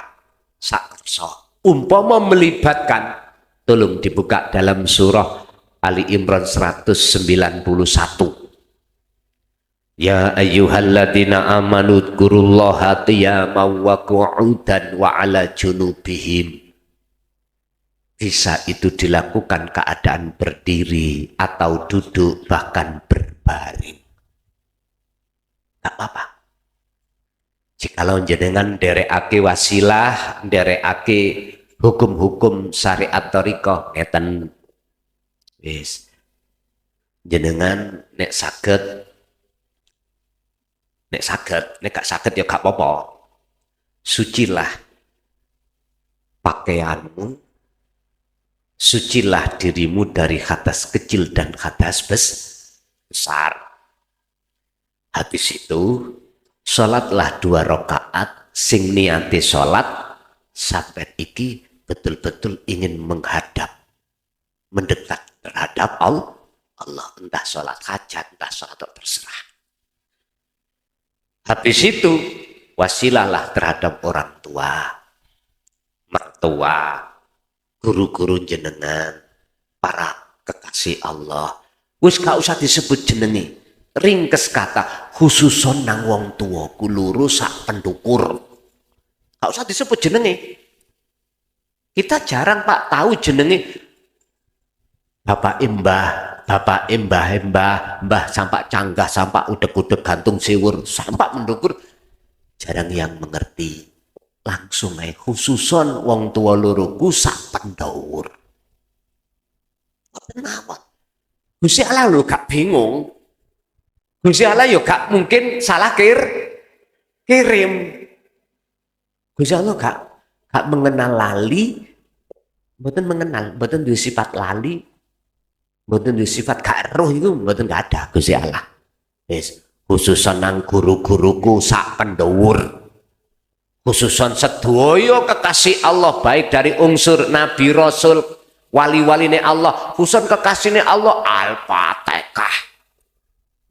sakerso. Umpama melibatkan, tolong dibuka dalam surah Ali Imran 191. Ya ayyuhalladzina amanu dzkurullaha qiyaman wa qu'udan wa 'ala junubihim. Bisa itu dilakukan keadaan berdiri atau duduk, bahkan berbaring. Tak apa-apa. Jikalau jenengan dereake wasilah, dereake hukum-hukum syariat thariqah ngeten wis. Jenengan nek saged, nek gak saged ya gak apa-apa. Sucilah pakaianmu, sucilah dirimu dari hadas kecil dan hadas besar. Habis itu, sholatlah 2 rakaat, sing niati sholat, sampai iki betul-betul ingin menghadap, mendekat terhadap Allah. Entah sholat hajat, entah sholat terserah. Habis itu, wasilahlah terhadap orang tua, mertua, guru-guru jenengan, para kekasih Allah. Wis gak usah disebut jenengi, ringkes kata khususon nang wong tuaku loro sak pendukur. Gak usah disebut jenenge. Kita jarang Pak tahu jenenge bapak mbah sampak canggah, sampak udek-udek gantung siwur, sampak mendukur. Jarang yang mengerti. Langsung ae khususon wong tua loroku sak pendawur. Kenapa? Gusti Allah lho gak bingung. Gusti Allah yo gak mungkin salah kirim. Gusti Allah gak mengenal lali, mboten mengenal, mboten duwe sifat lali, mboten duwe sifat gak roh itu mboten gak ada Gusti Allah. Wis khususan nang guru-guruku sak pendawur. Khususan sedaya kekasih Allah baik dari unsur Nabi Rasul wali-waline Allah, khusus kekasihne Allah Al-Fatihah.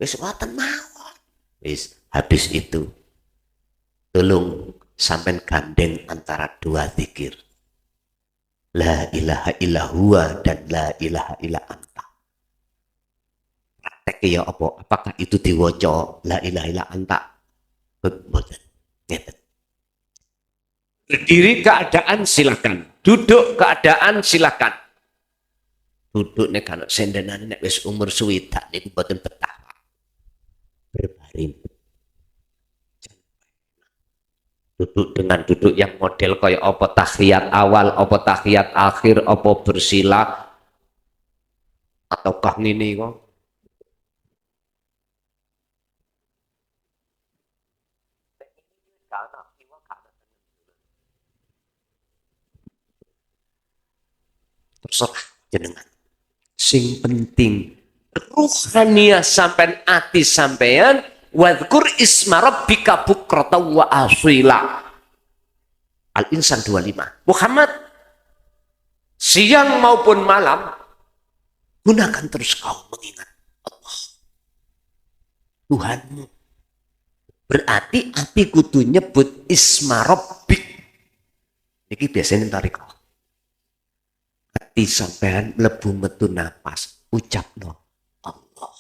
Wis ngoten mawon. Wis habis itu tolong sampai gandeng antara dua zikir. La ilaha illa huwa dan la ilaha illa anta. Praktek ya apa? Apakah itu diwaca la ilaha illa anta? Boten. Ngeten. Berdiri keadaan silakan, duduk keadaan silakan. Duduk nek ana sendenane nek wis umur suwidak niku mboten betah. Berbaring. Duduk dengan duduk yang model kaya apa tahiyat awal, apa tahiyat akhir, apa bersila ataukah ngene kok. Terserah jenengan. Sing penting ruhaniyah sampean ati sampean wadhkur isma rabbika bukratan wa asila. Al-Insan 25. Muhammad siang maupun malam gunakan terus kau mengingat Allah Tuhanmu. Berarti api kudu nyebut isma rabbik. Iki biasanya tarik hati sampean mlebu metu napas ucapno Allah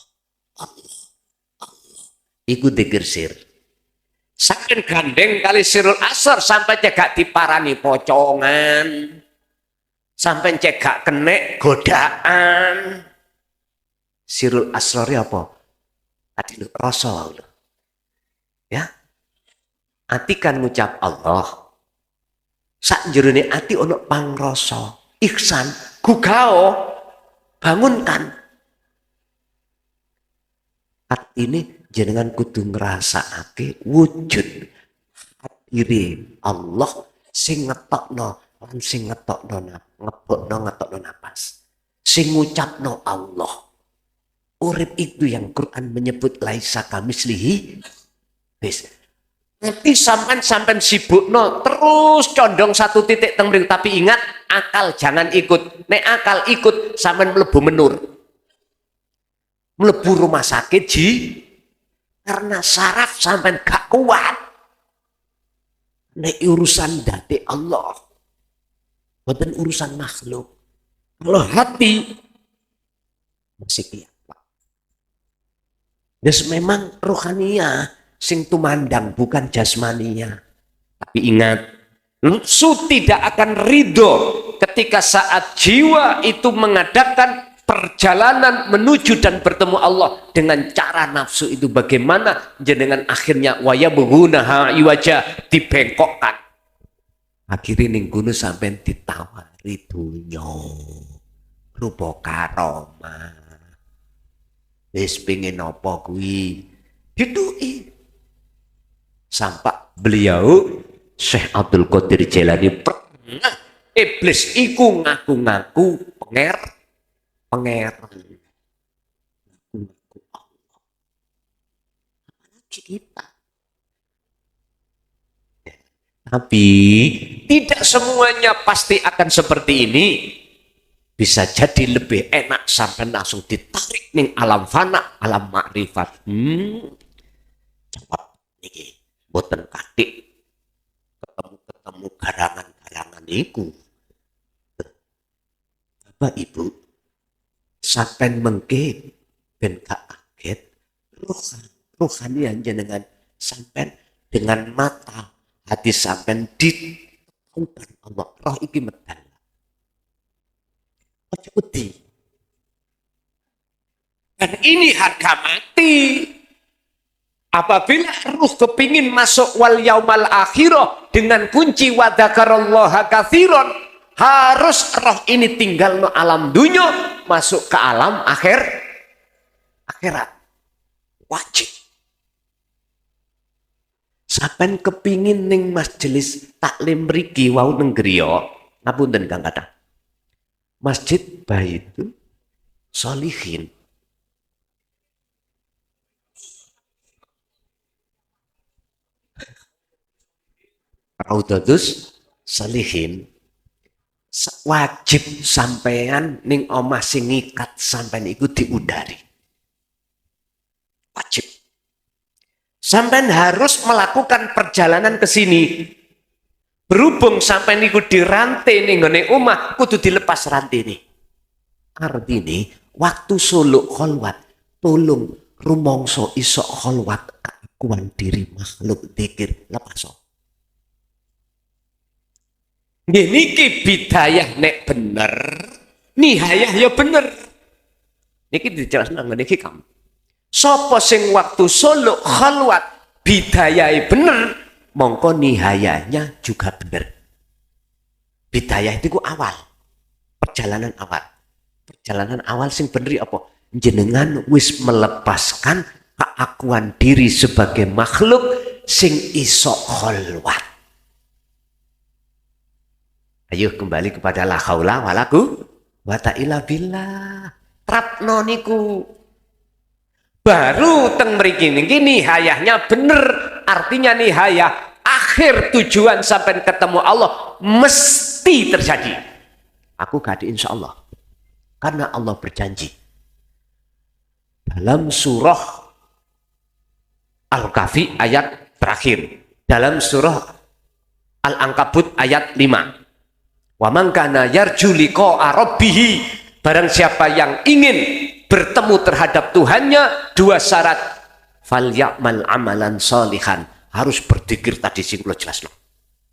Allah Allah. Iku dzikir sir. Sampeyan gandeng kali sirul asar sampai cegak diparani pocongan. Sampai cegak kenek godaan. Sirul asrori apa? Ati rasa lho. Ya. Ati kan ngucap Allah. Sak jerone ati ono pangrasa. Ihsan, gugao, bangunkan. Artine jenengan kudu ngrasakake wujud hadire Allah sing ngetokno lan sing ngetokno ngetokno napas. Sing ngucapno Allah. Urip itu yang Quran menyebut laisa kamislihi. Wis. Nanti sampai sibukno terus condong satu titik tengring, tapi ingat akal jangan ikut. Nek akal ikut sampai mlebu menur, mlebu rumah sakit karena saraf sampai gak kuat. Nek urusan dati Allah, bukan urusan makhluk. Kalau hati masih kiat Pak. Yes, memang rohaniah sing tumandang bukan jasmania. Tapi ingat, nafsu tidak akan ridho ketika saat jiwa itu mengadakan perjalanan menuju dan bertemu Allah dengan cara nafsu itu. Bagaimana jenengan akhirnya waya begunaha iwaja dibengkokkan. Akhirnya ning gunung sampai ditawari dunya rupa karomah. Wis pengin apa kuwi dituki. Sampai beliau Syekh Abdul Qadir Jailani pernah iblis iku ngaku-ngaku pangeran. Ngaku Allah. Apalagi kita. Tapi tidak semuanya pasti akan seperti ini. Bisa jadi lebih enak sampai langsung ditarik ning alam fana, alam makrifat. Cepat niki. Boten katik ketemu garangan-garangan iku. Bapak Ibu, sampai mengke ben gak kaget rohanian jenengan sampai dengan mata hati sampai ditemukan Allah roh iki medal ojo wedi dan ini harga mati apabila ruh kepingin masuk wal yaumal akhirah dengan kunci wa dzakarallaha katsiran harus roh ini tinggal no alam dunya masuk ke alam akhirat wajib sampean kepingin ning majelis taklim mriki wau neng griya ngapunten Kang Kathah masjid Baitul Sholihin Raudhatus Sholihin wajib sampean ning omah sing ngikat sampean iku diudari wajib sampean harus melakukan perjalanan ke sini berhubung sampean iku dirantai ning ngene omah kudu dilepas rantene artine waktu suluk kholwat tolong rumangsa iso kholwat keakuan diri makhluk dzikir lepas niki bidayah nek bener, nihayah ya bener. Niki dijelaskan nang niki kamu. Sapa sing waktu suluk khalwat bidayah bener, mongko nihayahnya juga bener. Bidayah itu awal, perjalanan awal. Perjalanan awal sing bener apa? Jenengan wis melepaskan keakuan diri sebagai makhluk sing iso khalwat. Ayo kembali kepada la haula wala quwata illa billah. Trapno niku. Baru teng mriki niki nihayahnya bener. Artinya nihayah akhir tujuan sampai ketemu Allah mesti terjadi. Aku gak insya Allah. Karena Allah berjanji. Dalam surah Al-Kahfi ayat terakhir. Dalam surah Al-Ankabut ayat 5. Wa man kana yarju liqa'a rabbih barang siapa yang ingin bertemu terhadap Tuhannya dua syarat falyamal amalan sholihan harus berzikir tadi sing kula jelasno.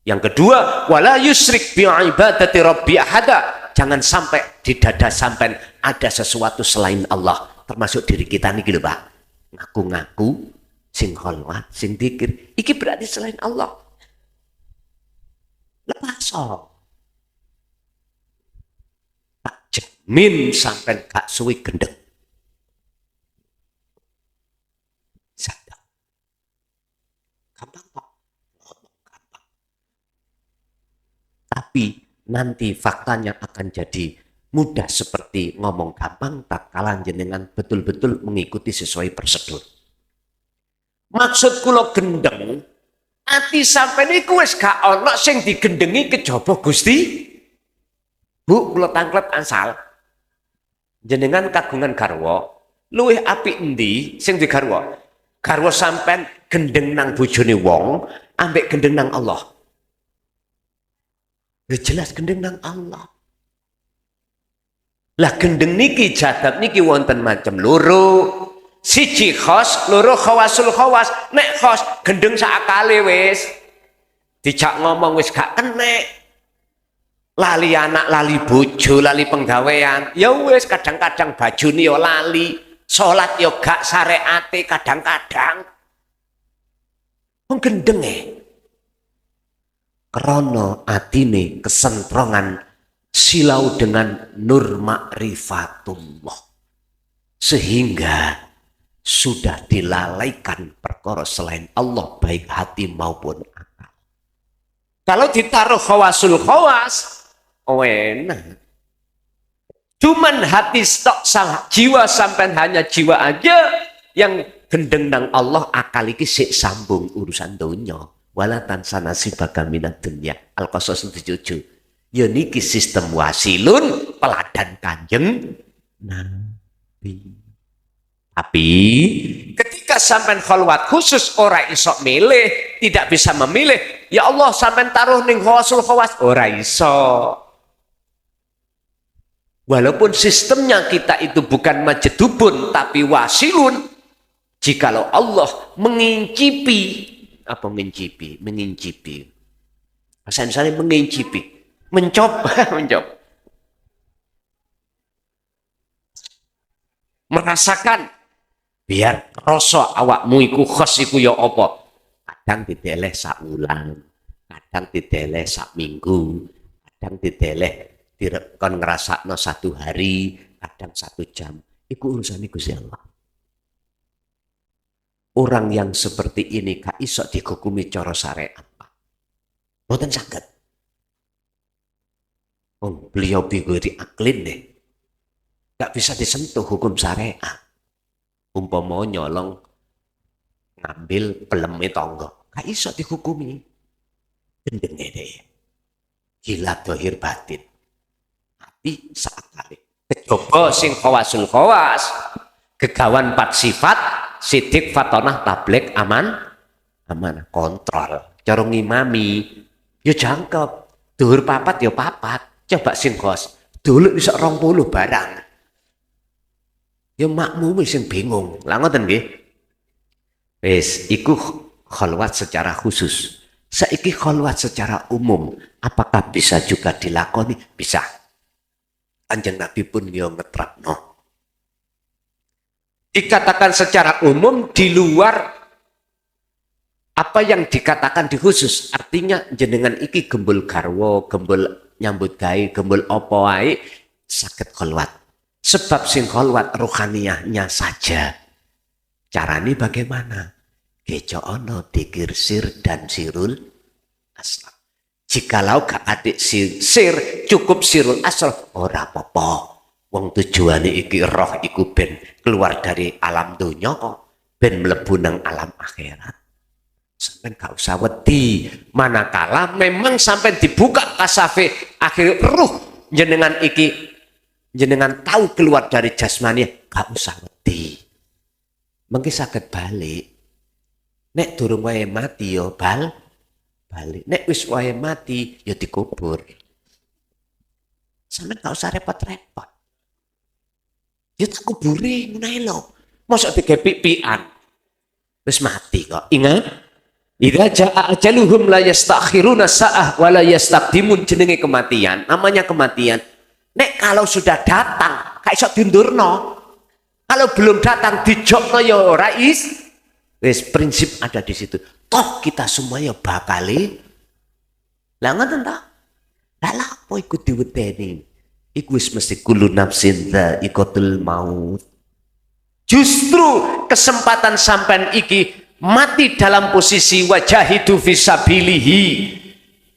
Yang kedua wala yusyrik bi ibadati rabbi ahada jangan sampai di dada sampean ada sesuatu selain Allah termasuk diri kita niki lho Pak. Ngaku-ngaku sing kholwat sing zikir iki berarti selain Allah. Lepas min sampai gak suwi gendeng. Sadar. Gampang kok. Gampang. Tapi nanti faktanya akan jadi mudah seperti ngomong gampang tak kalah jenengan betul-betul mengikuti sesuai prosedur. Maksud kula gendeng ati sampai niku wis gak ana sing digendengi kejaba Gusti. Bu kula tangklet asal jenengan kagungan garwa luwih apik endi sing digarwa garwa sampean gendeng nang bojone wong ambek gendeng nang Allah ya jelas gendeng nang Allah lah gendeng niki jadat niki wonten macam loro siji khos loro khawasul khawas nek khos gendeng sakakale wis dijak ngomong wis gak kenek lali anak, lali bojo, lali penggawean. Ya wis kadang-kadang bajune ya lali, salat ya gak syariate kadang-kadang. Wong gendenge. Krana atine kesentrongan silau dengan nur ma'rifatullah. Sehingga sudah dilalaikan perkara selain Allah baik hati maupun akal. Kalau ditaruh khawasul khawas enak. Cuman hati stok jiwa sampai hanya jiwa aja yang gendeng nang Allah akal iki sik sambung urusan dunya. Wala tansa nasibaka minad dunya. Al-Qasas 77. Ya niki sistem wasilun peladan Kanjeng Nabi. Tapi ketika sampai khalwat khusus ora iso milih, tidak bisa memilih, ya Allah sampai taruh ning khawasul khawas ora iso. Walaupun sistemnya kita itu bukan majedubun tapi wasilun, Jikalau Allah mengincipi, apa mengincipi? Mengincipi. Bahasa Indonesia mengincipi. Mencoba, mencoba. Merasakan biar rasa awakmu iku khos iku ya apa? Kadang dideleh sak wulan, kadang dideleh sak minggu, kadang dideleh direkon ngrasakno 1 hari, kadang 1 jam. Iku urusan Gusti Allah. Orang yang seperti ini gak iso dihukumi cara syariat. Mboten saged. Oh, beliau bigori aklin deh. Gak bisa disentuh hukum syariat. Umpama nyolong ngambil peleme tonggo, gak iso dihukumi. Gendenge deh. Gila dohir batin. Hati saat kali. Kecoba sing khawasul khawas. Gegawan 4 sifat, sidik fatonah tablik aman. Aman kontrol. Cara ngimami, ya jangkep. Dhuwur 4 ya 4. Coba sing khos. Dulu bisa 20 barang. Ya makmum sing bingung. Lah ngoten nggih. Wis iku khalwat secara khusus. Saiki khalwat secara umum, apakah bisa juga dilakoni? Bisa. Kanjeng Nabi pun yo ngetrapno. Dikatakan secara umum di luar apa yang dikatakan di khusus. Artinya jenengan iki gembul garwa, gembul nyambut gawe, gembul apa wae saged khalwat. Sebab sing khalwat rohaniyahnya saja. Caranya bagaimana? Gejo ono dikir sir dan sirul asal. Jikalau gak adik sir cukup sirul asal ora apa-apa. Wong tujuane iki roh iku ben keluar dari alam dunya kok ben mlebu nang alam akhirat. Sampai gak usah wedi. Manakala memang sampai dibuka kasafe akhir ruh jenengan iki jenengan tahu keluar dari jasmani, gak usah wedi. Mengki saged balik. Nek durung wae mati yo balik. Nek wis wae mati yo dikubur. Sampeyan gak usah repot-repot. Ya tak kuburi ngono ae lho. Mosok digepipian. Wis mati kok. Ingat? Idza jaa ajaluhum la yastakhiruna sa'ah wa la yastaqdimun. Jenenge kematian. Namanya kematian. Nek kalau sudah datang, gak iso diundurno. Kalau belum datang, dijokno ya ora is. Wis prinsip ada di situ. Toh kita semua ya bakali. Lah ngoten ta? Lah apa iku diwedeni? Iku wis mesti kullu nafsin dha'iqatul maut. Justru kesempatan sampean iki mati dalam posisi wajahidu fisabilihi.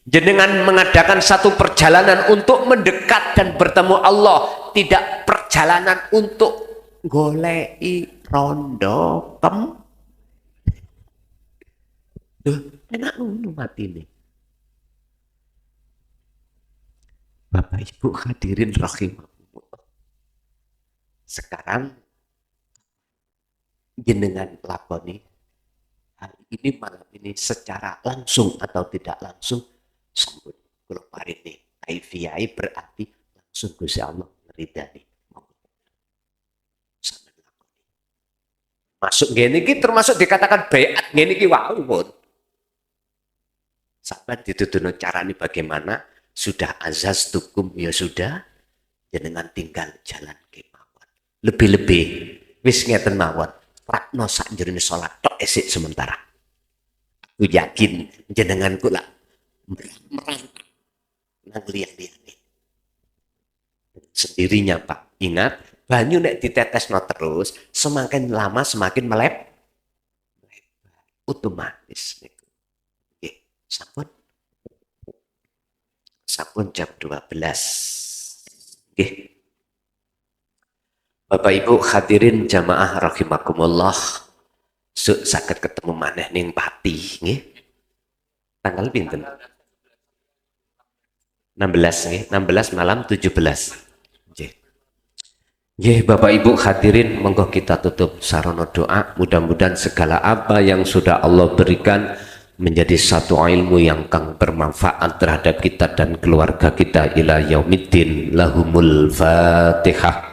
Jenengan mengadakan satu perjalanan untuk mendekat dan bertemu Allah, tidak perjalanan untuk golei rondo enak ngono mati nih. Bapak Ibu hadirin rahimahumullah. Sekarang jenengan lakoni hal ini malam ini secara langsung atau tidak langsung. Sampun kula parini kaifiyai berarti langsung Gusti Allah ngridani. Masuk ngene iki termasuk dikatakan baiat ngene iki wau pun. Sampai dituduhno carane bagaimana? Sudah azaz tukum ya sudah, jenengan tinggal jalan kemawon. Lebih-lebih wis ngeten mawon, prakno sak jerone salat tok esik sementara. Aku yakin jenengan kula merantau nang liyan-liyane. Sendirinya Pak. Ingat, banyu nek ditetesno terus, semakin lama semakin melebar. Otomatis niku. Nggih, sampun. Sampun jam 12. Nggih. Bapak Ibu hadirin jamaah rahimakumullah. Saged ketemu maneh ning Pati nggih. Tanggal pinten? 16 nggih, 16 malam 17. Nggih. Nggih Bapak Ibu hadirin, monggo kita tutup sarana doa. Mudah-mudahan segala apa yang sudah Allah berikan menjadi satu ilmu yang kang bermanfaat terhadap kita dan keluarga kita ila yaumiddin. Lahumul Fatihah.